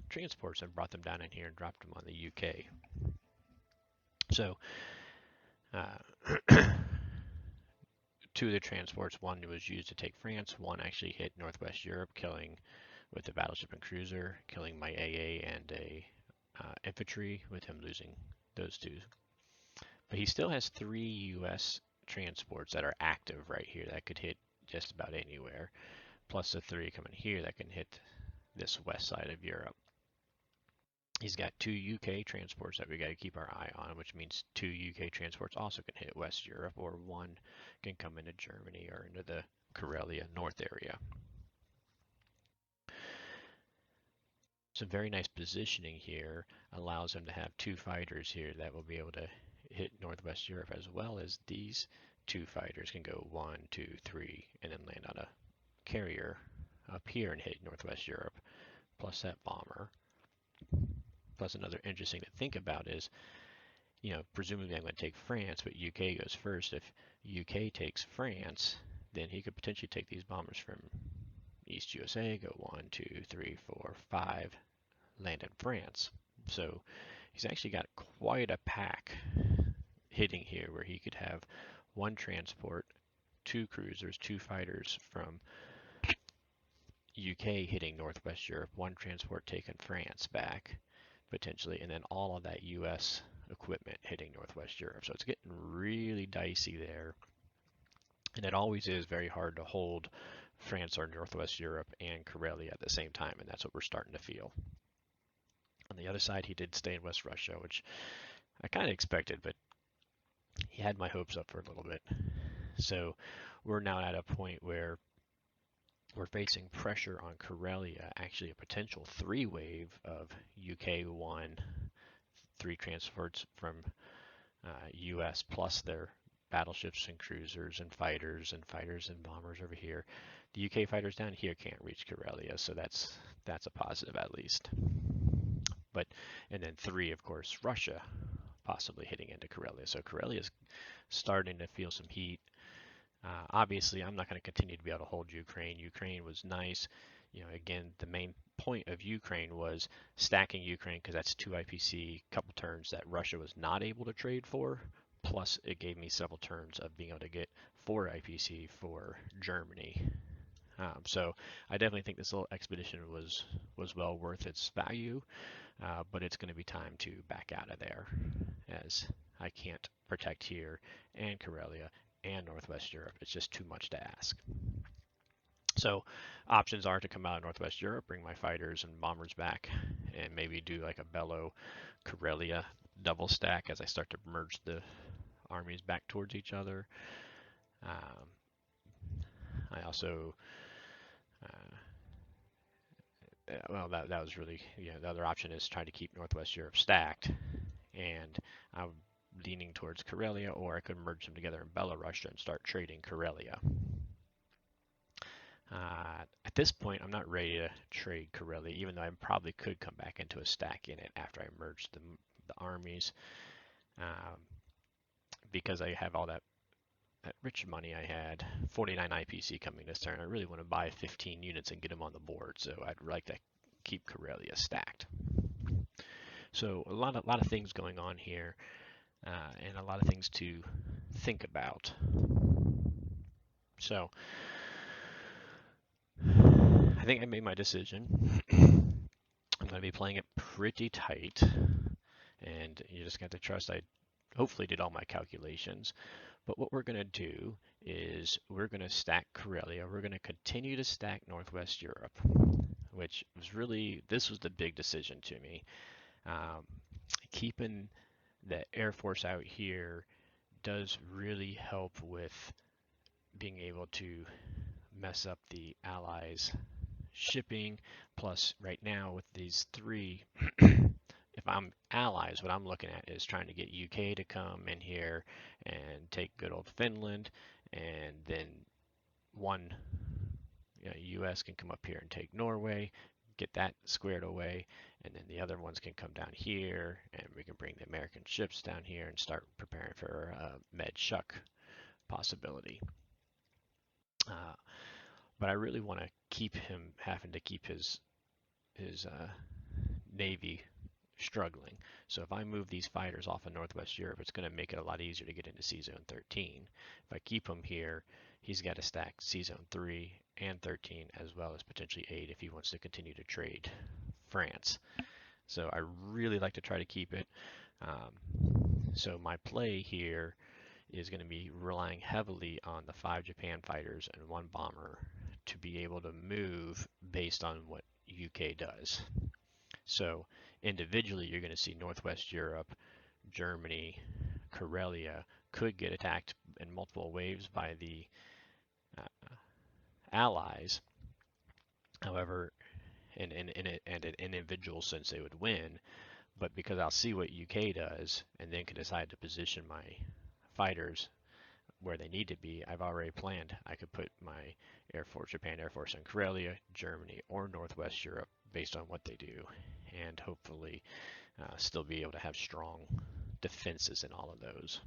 transports and brought them down in here and dropped them on the UK. So, 2 of the transports, one was used to take France, one actually hit Northwest Europe, killing with the battleship and cruiser, killing my AA and a infantry, with him losing those 2. But he still has 3 US transports that are active right here that could hit just about anywhere, plus the 3 coming here that can hit this west side of Europe. He's got 2 UK transports that we got to keep our eye on, which means 2 UK transports also can hit West Europe, or 1 can come into Germany or into the Karelia North area. Some very nice positioning here allows him to have 2 fighters here that will be able to hit Northwest Europe, as well as these 2 fighters can go 1, 2, 3, and then land on a carrier up here and hit Northwest Europe, plus that bomber. Plus, another interesting to think about is, presumably I'm going to take France, but UK goes first. If UK takes France, then he could potentially take these bombers from East USA, go 1, 2, 3, 4, 5, land in France. So he's actually got quite a pack hitting here, where he could have 1 transport, 2 cruisers, 2 fighters from UK hitting Northwest Europe, 1 transport taking France back, potentially, and then all of that US equipment hitting Northwest Europe. So it's getting really dicey there. And it always is very hard to hold France or Northwest Europe and Karelia at the same time, and that's what we're starting to feel. On the other side, he did stay in West Russia, which I kind of expected, but he had my hopes up for a little bit. So we're now at a point where we're facing pressure on Karelia, actually a potential 3-wave of UK 1, 3 transports from US, plus their battleships and cruisers and fighters and bombers over here. The UK fighters down here can't reach Karelia, so that's a positive at least. And then 3, of course, Russia possibly hitting into Karelia. So Karelia is starting to feel some heat. Obviously, I'm not going to continue to be able to hold Ukraine. Ukraine was nice. Again, the main point of Ukraine was stacking Ukraine, because that's 2 IPC, couple turns that Russia was not able to trade for. Plus, it gave me several turns of being able to get 4 IPC for Germany. So I definitely think this little expedition was well worth its value, but it's going to be time to back out of there, as I can't protect here and Karelia and Northwest Europe. It's just too much to ask. So options are to come out of Northwest Europe, bring my fighters and bombers back, and maybe do like a Bello Karelia double stack as I start to merge the armies back towards each other. I also, that was really, the other option is trying to keep Northwest Europe stacked, and I'm leaning towards Karelia, or I could merge them together in Belarus and start trading Karelia. At this point, I'm not ready to trade Karelia, even though I probably could come back into a stack in it after I merged the armies, because I have all that rich money I had, 49 IPC coming this turn. I really want to buy 15 units and get them on the board, so I'd like to keep Karelia stacked. So a lot of things going on here, and a lot of things to think about. So I think I made my decision. I'm going to be playing it pretty tight, and you just got to trust I hopefully did all my calculations. But what we're going to do is we're going to stack Karelia. We're going to continue to stack Northwest Europe. which was really, this was the big decision to me. Um, Keeping the Air Force out here does really help with being able to mess up the Allies' shipping. Plus, right now with these three, if I'm allies, what I'm looking at is trying to get UK to come in here and take good old Finland, and then one, US can come up here and take Norway, get that squared away, and then the other ones can come down here, and we can bring the American ships down here and start preparing for Med Shuck possibility. Uh, but I really want to keep him having to keep his navy struggling. So if I move these fighters off of Northwest Europe, it's going to make it a lot easier to get into Sea Zone 13. If I keep him here, he's got to stack Sea Zone 3 and 13 as well as potentially 8 if he wants to continue to trade France. So I really like to try to keep it. So my play here is going to be relying heavily on the 5 Japan fighters and 1 bomber to be able to move based on what UK does. So individually, you're going to see Northwest Europe, Germany, Karelia could get attacked in multiple waves by the uh, Allies. However, in an individual sense, they would win. But because I'll see what UK does and then can decide to position my fighters where they need to be, I've already planned. I could put my Air Force, Japan Air Force in Karelia, Germany, or Northwest Europe based on what they do, and hopefully still be able to have strong defenses in all of those.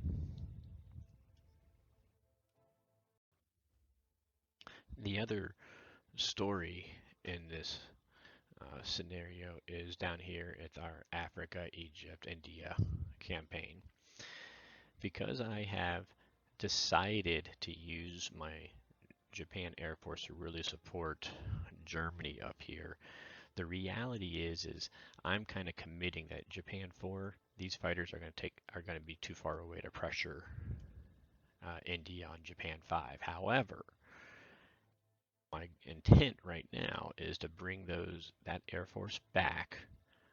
The other story in this scenario is down here at our Africa, Egypt, India campaign. Because I have decided to use my Japan Air Force to really support Germany up here, the reality is I'm kind of committing that Japan 4, these fighters are going to be too far away to pressure India on Japan 5. However, my intent right now is to bring that Air Force back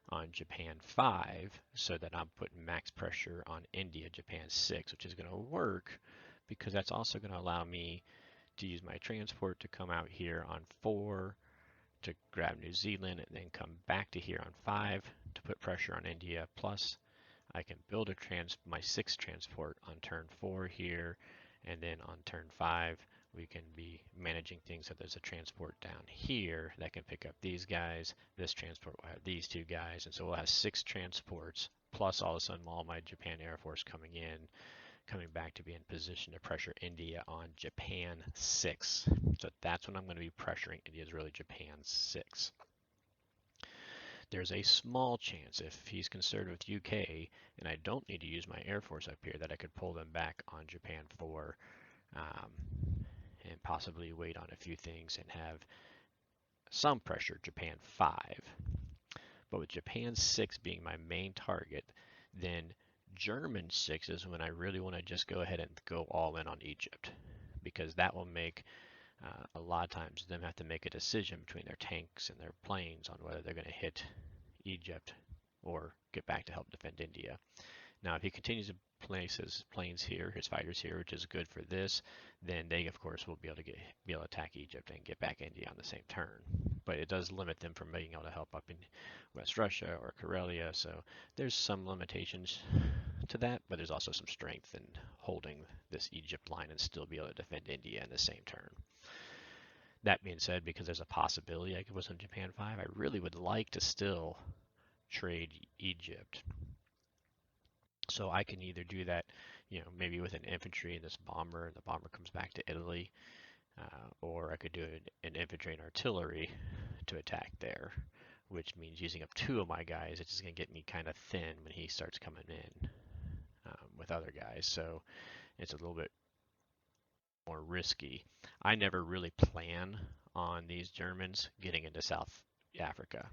on Japan 5 so that I'm putting max pressure on India Japan 6, which is going to work because that's also going to allow me to use my transport to come out here on 4 to grab New Zealand and then come back to here on 5 to put pressure on India. Plus, I can build my 6 transport on turn 4 here, and then on turn 5 we can be managing things so there's a transport down here that can pick up these guys. This transport will have these 2 guys, and so we'll have 6 transports plus all of a sudden all my Japan Air Force coming back to be in position to pressure India on Japan 6. So that's when I'm going to be pressuring India, is really Japan 6. There's a small chance if he's concerned with UK and I don't need to use my Air Force up here that I could pull them back on Japan 4 and possibly wait on a few things and have some pressure Japan 5. But with Japan 6 being my main target, then German 6 is when I really want to just go ahead and go all in on Egypt, because that will make a lot of times them have to make a decision between their tanks and their planes on whether they're going to hit Egypt or get back to help defend India. Now, if he continues to place his planes here, his fighters here, which is good for this, then they, of course, will be able to attack Egypt and get back India on the same turn. But it does limit them from being able to help up in West Russia or Karelia. So there's some limitations to that, but there's also some strength in holding this Egypt line and still be able to defend India in the same turn. That being said, because there's a possibility I could put some Japan 5, I really would like to still trade Egypt. So I can either do that, maybe with an infantry and this bomber, and the bomber comes back to Italy, or I could do an infantry and artillery to attack there, which means using up 2 of my guys. It's just going to get me kind of thin when he starts coming in with other guys. So it's a little bit more risky. I never really plan on these Germans getting into South Africa.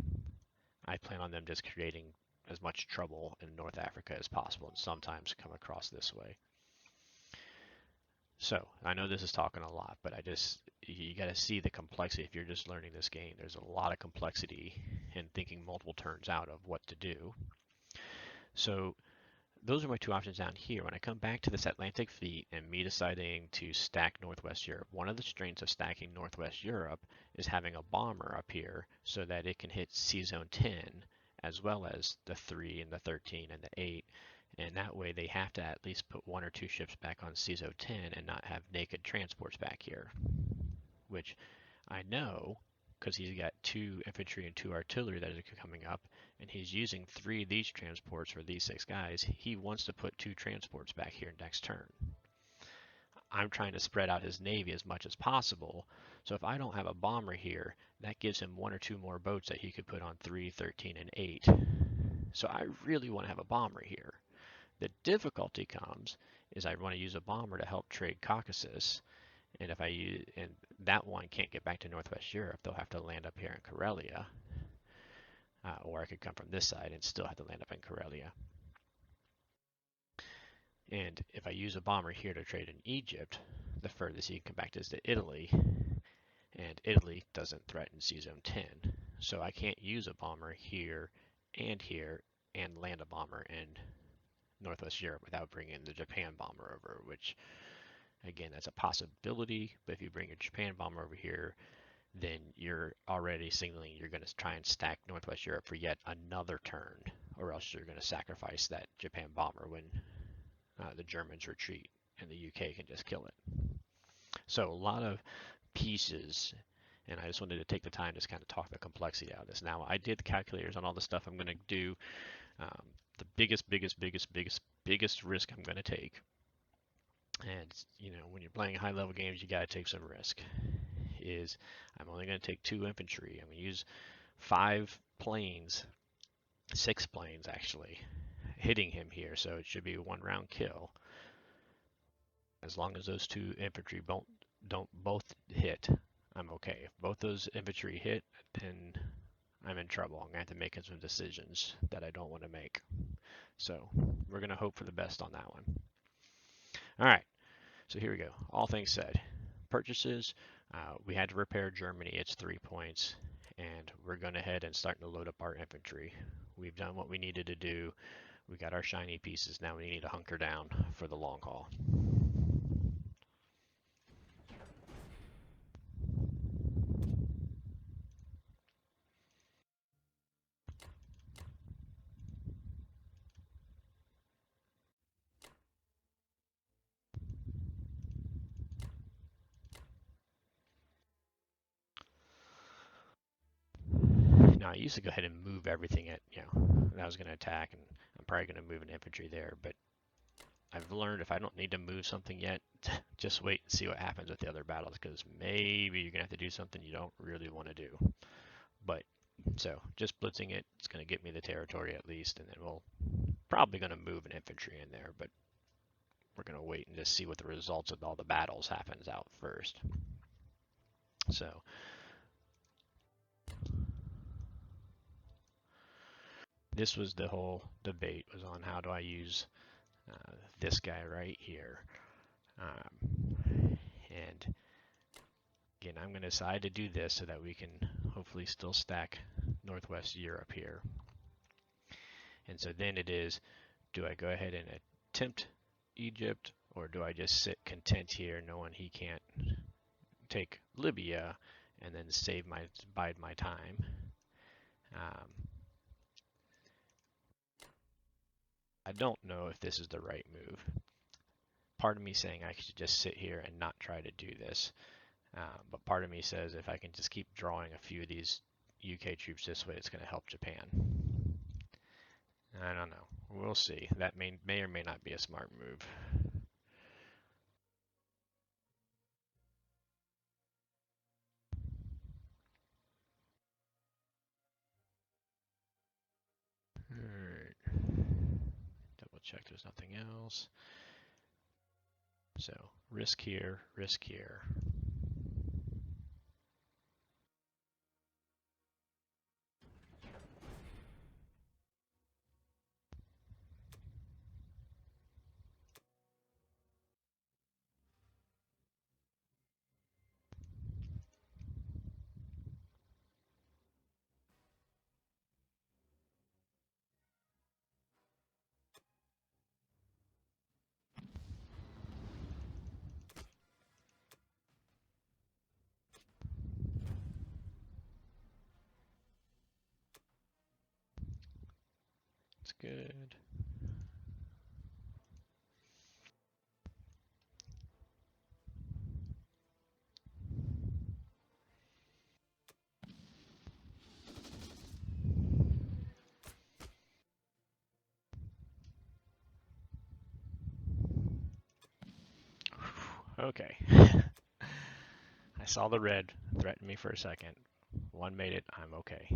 I plan on them just creating as much trouble in North Africa as possible and sometimes come across this way. So I know this is talking a lot, but you got to see the complexity. If you're just learning this game, there's a lot of complexity in thinking multiple turns out of what to do. So those are my two options down here. When I come back to this Atlantic fleet and me deciding to stack Northwest Europe, one of the strengths of stacking Northwest Europe is having a bomber up here so that it can hit Sea Zone 10 as well as the 3 and the 13 and the 8. And that way they have to at least put one or two ships back on Sea Zone 10 and not have naked transports back here, which I know because he's got 2 infantry and 2 artillery that are coming up, and he's using 3 of these transports for these 6 guys. He wants to put 2 transports back here next turn. I'm trying to spread out his navy as much as possible, so if I don't have a bomber here, that gives him 1 or 2 more boats that he could put on 3, 13, and 8. So I really want to have a bomber here. The difficulty comes is I want to use a bomber to help trade Caucasus, and if I use, and that one can't get back to Northwest Europe, they'll have to land up here in Karelia, or I could come from this side and still have to land up in Karelia. And if I use a bomber here to trade in Egypt, the furthest he can come back is to Italy, and Italy doesn't threaten Sea Zone 10, so I can't use a bomber here and land a bomber in Northwest Europe without bringing the Japan bomber over, which again, that's a possibility, but if you bring a Japan bomber over here, then you're already signaling you're going to try and stack Northwest Europe for yet another turn, or else you're going to sacrifice that Japan bomber when the Germans retreat and the UK can just kill it. So a lot of pieces, and I just wanted to take the time to kind of talk the complexity out of this. Now, I did the calculators on all the stuff I'm going to do. The biggest risk I'm going to take, and when you're playing high-level games, you got to take some risk, is I'm only going to take 2 infantry. I'm going to use 5 planes, 6 planes actually, hitting him here, so it should be a 1-round kill. As long as those 2 infantry don't both hit, I'm okay. If both those infantry hit, then I'm in trouble. I'm going to have to make some decisions that I don't want to make. So we're going to hope for the best on that one. All right, so here we go. All things said. Purchases, we had to repair Germany. It's 3 points, and we're going ahead and starting to load up our infantry. We've done what we needed to do. We got our shiny pieces. Now we need to hunker down for the long haul. Now I used to go ahead and move everything at, I was going to attack, and I'm probably going to move an infantry there, but I've learned if I don't need to move something yet, just wait and see what happens with the other battles, because maybe you're going to have to do something you don't really want to do. But, so, just blitzing it, it's going to get me the territory at least, and then we'll probably going to move an infantry in there, but we're going to wait and just see what the results of all the battles happens out first. So, this was the whole debate, was on how do I use this guy right here. And again, I'm going to decide to do this so that we can hopefully still stack Northwest Europe here. And so then it is, do I go ahead and attempt Egypt, or do I just sit content here knowing he can't take Libya and then bide my time? I don't know if this is the right move. Part of me saying I should just sit here and not try to do this. But part of me says if I can just keep drawing a few of these UK troops this way, it's going to help Japan. I don't know. We'll see. That may or may not be a smart move. Alright. Double check there's nothing else. So, risk here, risk here. That's good. Okay. I saw the red threaten me for a second. One made it. I'm okay.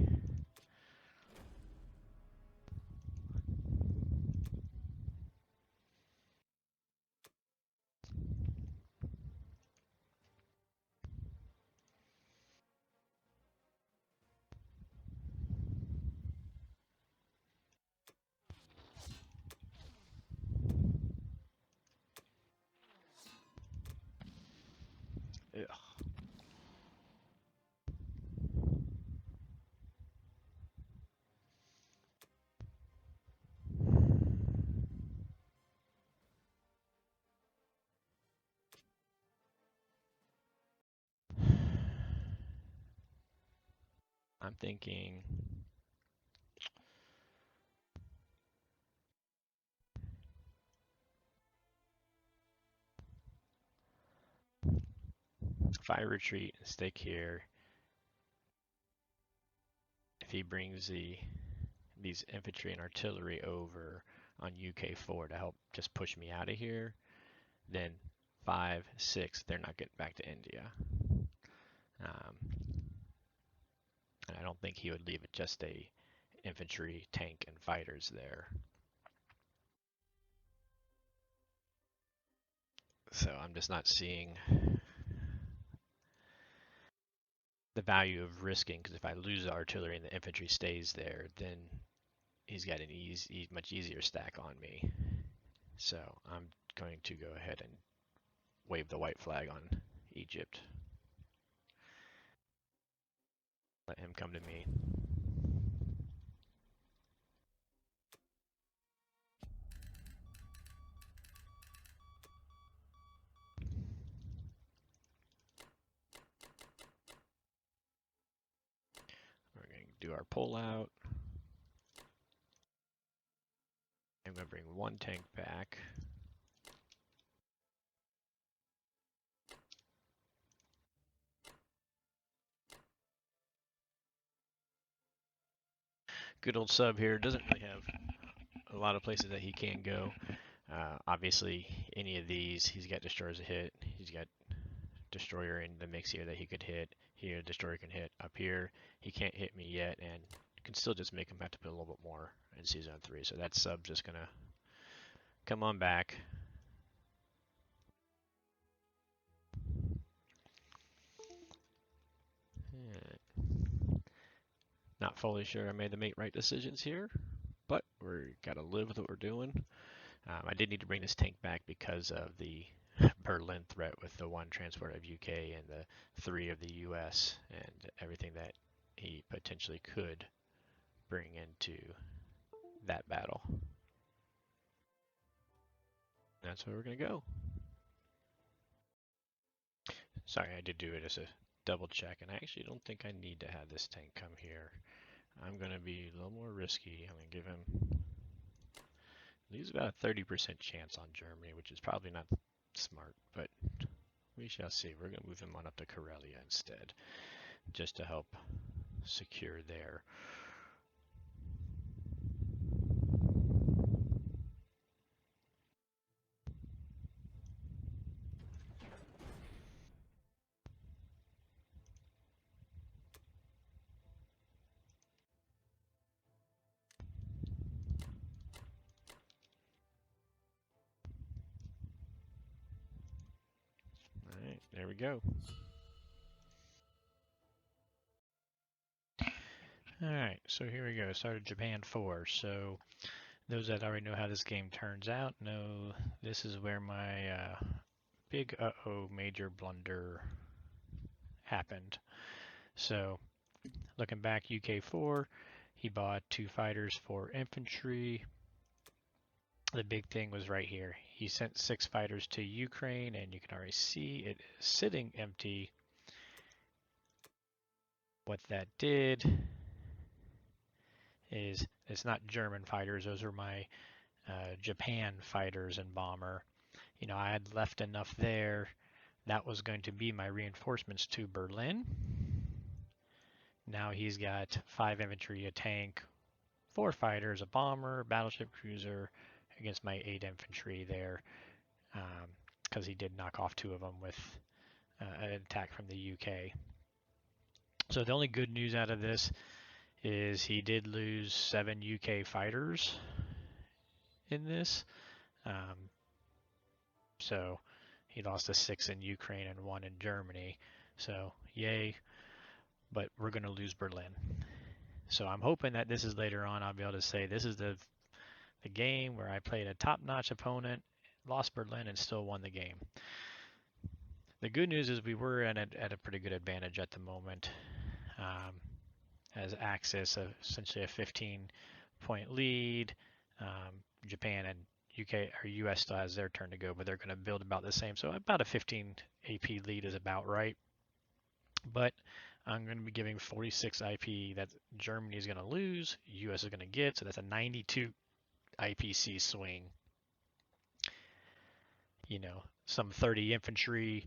Ugh. I'm thinking if I retreat and stick here, if he brings these infantry and artillery over on UK4 to help just push me out of here, then 5, 6, they're not getting back to India. And I don't think he would leave it just a infantry, tank, and fighters there. So I'm just not seeing the value of risking, because if I lose the artillery and the infantry stays there, then he's got an much easier stack on me. So I'm going to go ahead and wave the white flag on Egypt. Let him come to me. We're going to do our pull out. I'm going to bring one tank back. Good old sub here doesn't really have a lot of places that he can go. Obviously, any of these, he's got destroyers to hit. He's got destroyer in the mix here that he could hit. Here, destroyer can hit. Up here, he can't hit me yet, and can still just make him have to put a little bit more in Season 3. So that sub's just going to come on back. Not fully sure I made the right decisions here, but we got to live with what we're doing. I did need to bring this tank back because of the Berlin threat with the 1 transport of UK and the 3 of the US and everything that he potentially could bring into that battle. That's where we're going to go. Sorry, I did do it as a double check, and I actually don't think I need to have this tank come here. I'm going to be a little more risky. I'm going to give him, leaves about a 30% chance on Germany, which is probably not smart, but we shall see. We're going to move him on up to Karelia instead, just to help secure there. All right, there we go. All right, so here we go. Started Japan 4. So those that already know how this game turns out know this is where my big major blunder happened. So looking back, UK4, he bought 2 fighters for infantry. The big thing was right here. He sent 6 fighters to Ukraine, and you can already see it is sitting empty. What that did is it's not German fighters. Those are my Japan fighters and bomber. I had left enough there. That was going to be my reinforcements to Berlin. Now he's got 5 infantry, a tank, 4 fighters, a bomber, battleship cruiser against my 8 infantry there, because he did knock off 2 of them with an attack from the UK. So the only good news out of this is he did lose 7 UK fighters in this. So he lost a 6 in Ukraine and 1 in Germany. So yay, but we're going to lose Berlin. So I'm hoping that this is later on I'll be able to say this is the game where I played a top-notch opponent, lost Berlin, and still won the game. The good news is we were at a pretty good advantage at the moment. As Axis, essentially a 15-point lead. Japan and UK or US still has their turn to go, but they're going to build about the same. So about a 15 AP lead is about right. But I'm going to be giving 46 IP that Germany is going to lose, US is going to get. So that's a 92 IPC swing. Some 30 infantry,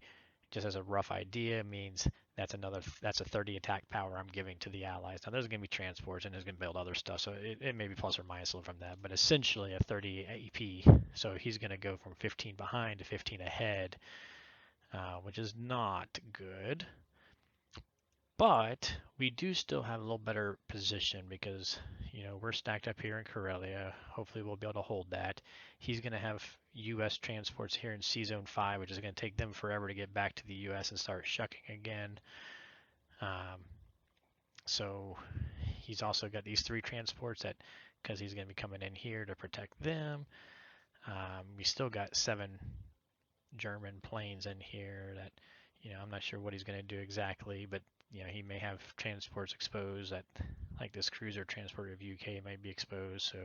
just as a rough idea, means that's a 30 attack power I'm giving to the Allies. Now there's going to be transports and there's going to build other stuff, so it may be plus or minus a little from that, but essentially a 30 AP. So he's going to go from 15 behind to 15 ahead, which is not good. But we do still have a little better position because, we're stacked up here in Karelia. Hopefully we'll be able to hold that. He's going to have U.S. transports here in C-Zone 5, which is going to take them forever to get back to the U.S. and start shucking again. So he's also got these 3 transports because he's going to be coming in here to protect them. We still got 7 German planes in here that, I'm not sure what he's going to do exactly, but he may have transports exposed that, like this cruiser transport of UK might be exposed, so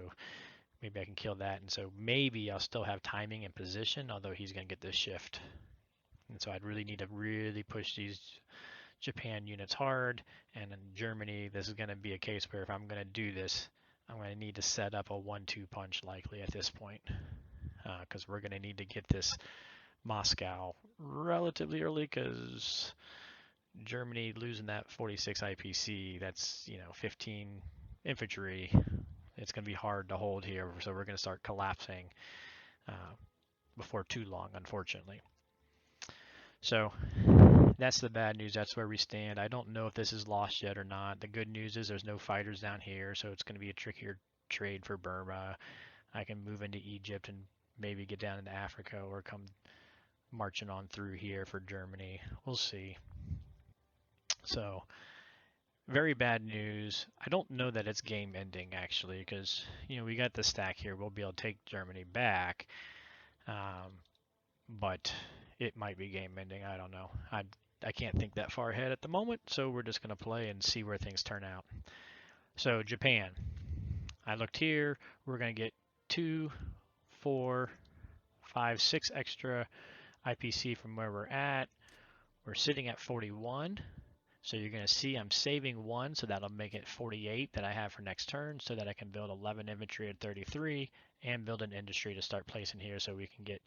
maybe I can kill that. And so maybe I'll still have timing and position, although he's going to get this shift. And so I'd really need to really push these Japan units hard. And in Germany, this is going to be a case where if I'm going to do this, I'm going to need to set up a 1-2 punch likely at this point, because we're going to need to get this Moscow relatively early, because Germany losing that 46 IPC, that's 15 infantry. It's going to be hard to hold here, so we're going to start collapsing before too long, unfortunately. So that's the bad news. That's where we stand. I don't know if this is lost yet or not. The good news is there's no fighters down here, so it's going to be a trickier trade for Burma. I can move into Egypt and maybe get down into Africa or come marching on through here for Germany. We'll see. So very bad news. I don't know that it's game ending actually, because we got the stack here. We'll be able to take Germany back, but it might be game ending. I don't know. I can't think that far ahead at the moment, so we're just going to play and see where things turn out. So Japan, I looked here. We're going to get 2, 4, 5, 6 extra IPC from where we're at. We're sitting at 41. So you're going to see I'm saving 1, so that'll make it 48 that I have for next turn, so that I can build 11 infantry at 33 and build an industry to start placing here so we can get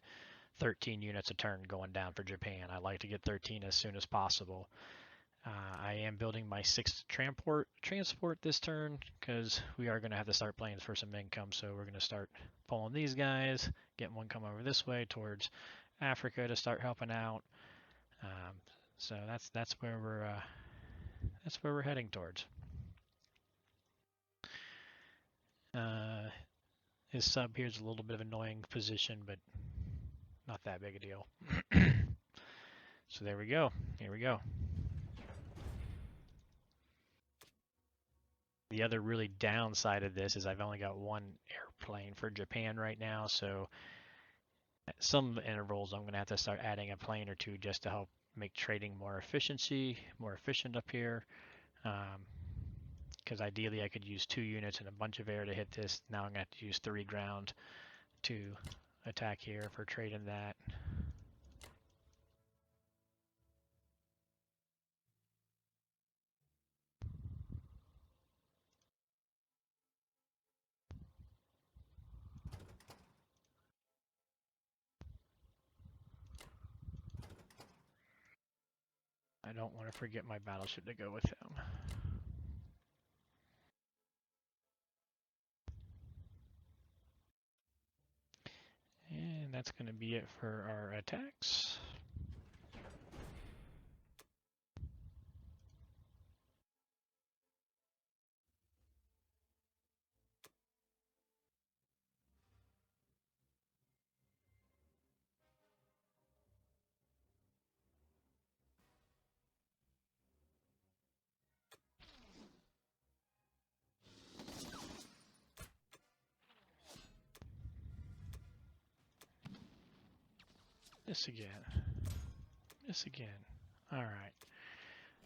13 units a turn going down for Japan. I like to get 13 as soon as possible. I am building my 6th transport this turn because we are going to have to start playing for some income, so we're going to start pulling these guys, getting one come over this way towards Africa to start helping out. So that's where we're heading towards. His sub here is a little bit of an annoying position, but not that big a deal. So there we go. Here we go. The other really downside of this is I've only got 1 airplane for Japan right now, so at some intervals I'm going to have to start adding a plane or 2 just to help make trading more efficient up here. Because ideally I could use 2 units and a bunch of air to hit this. Now I'm going to have to use 3 ground to attack here for trading that. I don't want to forget my battleship to go with him. And that's going to be it for our attacks. This again. This again. Alright.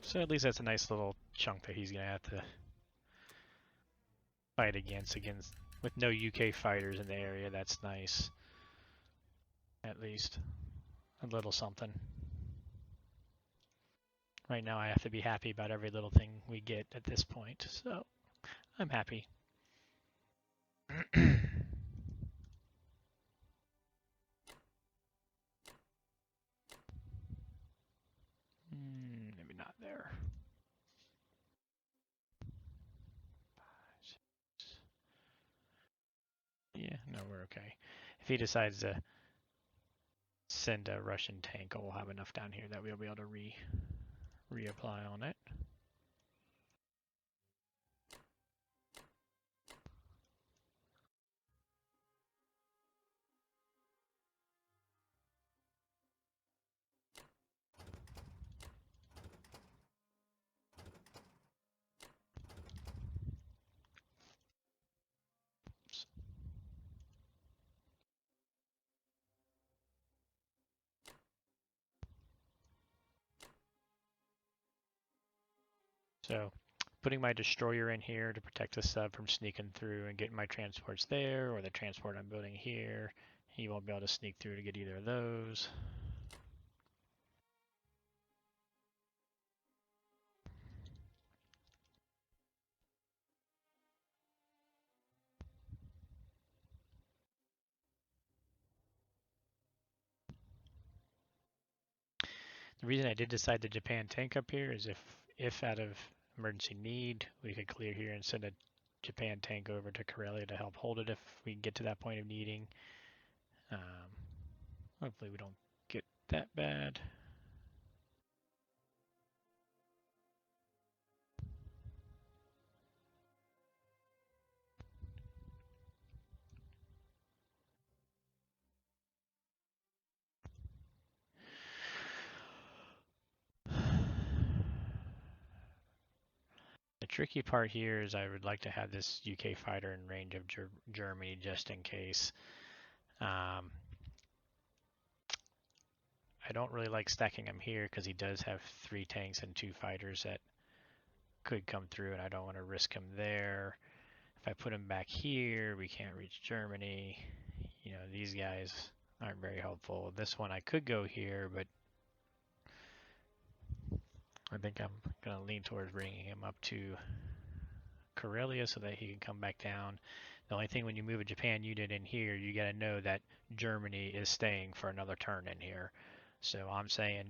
So at least that's a nice little chunk that he's going to have to fight against with no UK fighters in the area. That's nice. At least a little something. Right now I have to be happy about every little thing we get at this point, so I'm happy. Maybe not there. Yeah, no, we're okay. If he decides to send a Russian tank, we'll have enough down here that we'll be able to reapply on it. So putting my destroyer in here to protect the sub from sneaking through and getting my transports there, or the transport I'm building here, he won't be able to sneak through to get either of those. The reason I did decide the Japan tank up here is if out of emergency need, we could clear here and send a Japan tank over to Karelia to help hold it if we get to that point of needing. Hopefully we don't get that bad. The tricky part here is I would like to have this UK fighter in range of Germany just in case. I don't really like stacking him here because he does have 3 tanks and 2 fighters that could come through, and I don't want to risk him there. If I put him back here, we can't reach Germany. You know, these guys aren't very helpful. This one I could go here, but I think I'm going to lean towards bringing him up to Karelia so that he can come back down. The only thing when you move a Japan unit in here, you got to know that Germany is staying for another turn in here. So I'm saying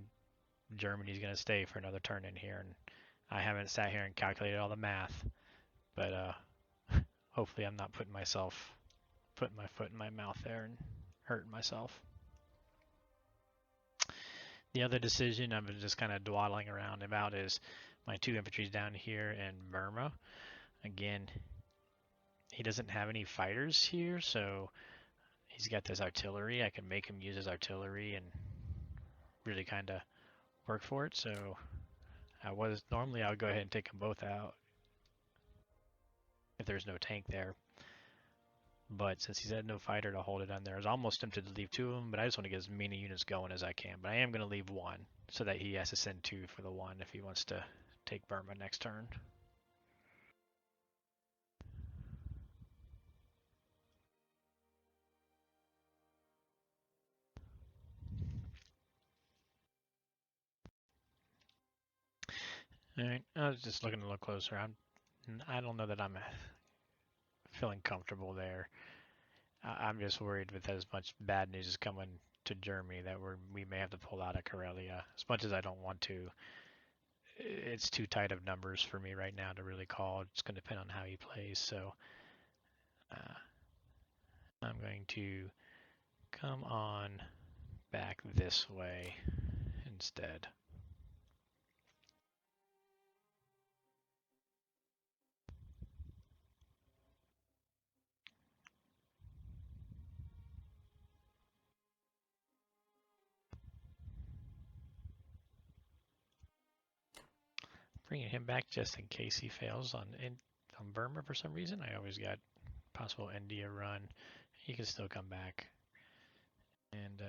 Germany's going to stay for another turn in here, and I haven't sat here and calculated all the math, but hopefully I'm not putting my foot in my mouth there and hurting myself. The other decision I've been just kind of dawdling around about is my 2 infantries down here in Burma. Again, he doesn't have any fighters here, so he's got this artillery. I can make him use his artillery and really kind of work for it. So normally I would go ahead and take them both out if there's no tank there. But since he's had no fighter to hold it on there, I was almost tempted to leave 2 of them, but I just want to get as many units going as I can. But I am going to leave 1 so that he has to send 2 for the 1 if he wants to take Burma next turn. Alright, I was just looking a little closer. I don't know that I'm feeling comfortable there. I'm just worried with as much bad news is coming to Germany that we may have to pull out of Karelia. As much as I don't want to, it's too tight of numbers for me right now to really call. It's going to depend on how he plays. So I'm going to come on back this way instead. Bringing him back just in case he fails on Burma for some reason. I always got possible India run. He can still come back. And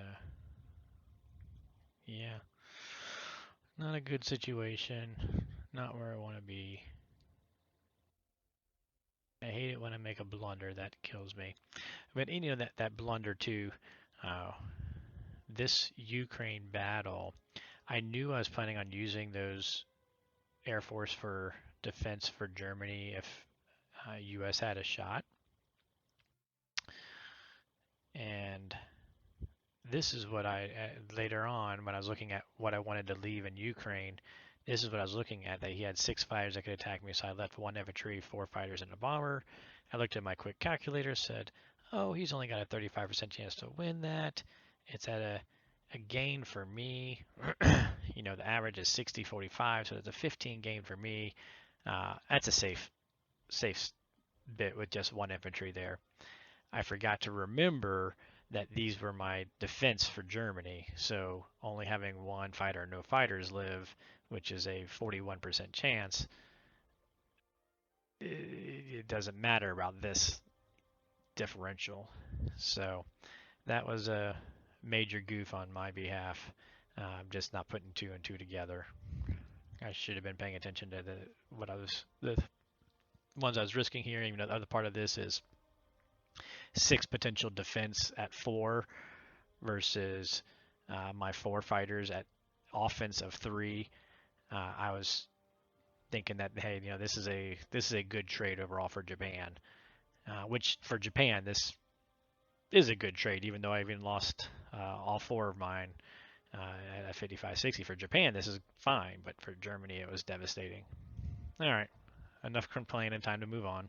yeah, not a good situation. Not where I want to be. I hate it when I make a blunder. That kills me. But you know that blunder too. Uh, this Ukraine battle, I knew I was planning on using those Air Force for defense for Germany if U.S. had a shot. And this is what I later on when I was looking at what I wanted to leave in Ukraine. This is what I was looking at, that he had 6 fighters that could attack me, so I left 1 infantry, 4 fighters, and a bomber. I looked at my quick calculator, said, oh, he's only got a 35% chance to win that. It's at a gain for me. You know, the average is 60-45, so it's a 15 gain for me. That's a safe bit with just 1 infantry there. I forgot to remember that these were my defense for Germany, so only having 1 fighter and no fighters live, which is a 41% chance, it doesn't matter about this differential. So that was a major goof on my behalf. Just not putting 2 and 2 together. I should have been paying attention to the ones I was risking here. Even though the other part of this is 6 potential defense at 4 versus my 4 fighters at offense of 3. I was thinking that, hey, you know, this is a good trade overall for Japan. Which for Japan, this is a good trade, even though I even lost all 4 of mine at 55-60. For Japan, this is fine, but for Germany, it was devastating. All right, enough complaining. Time to move on.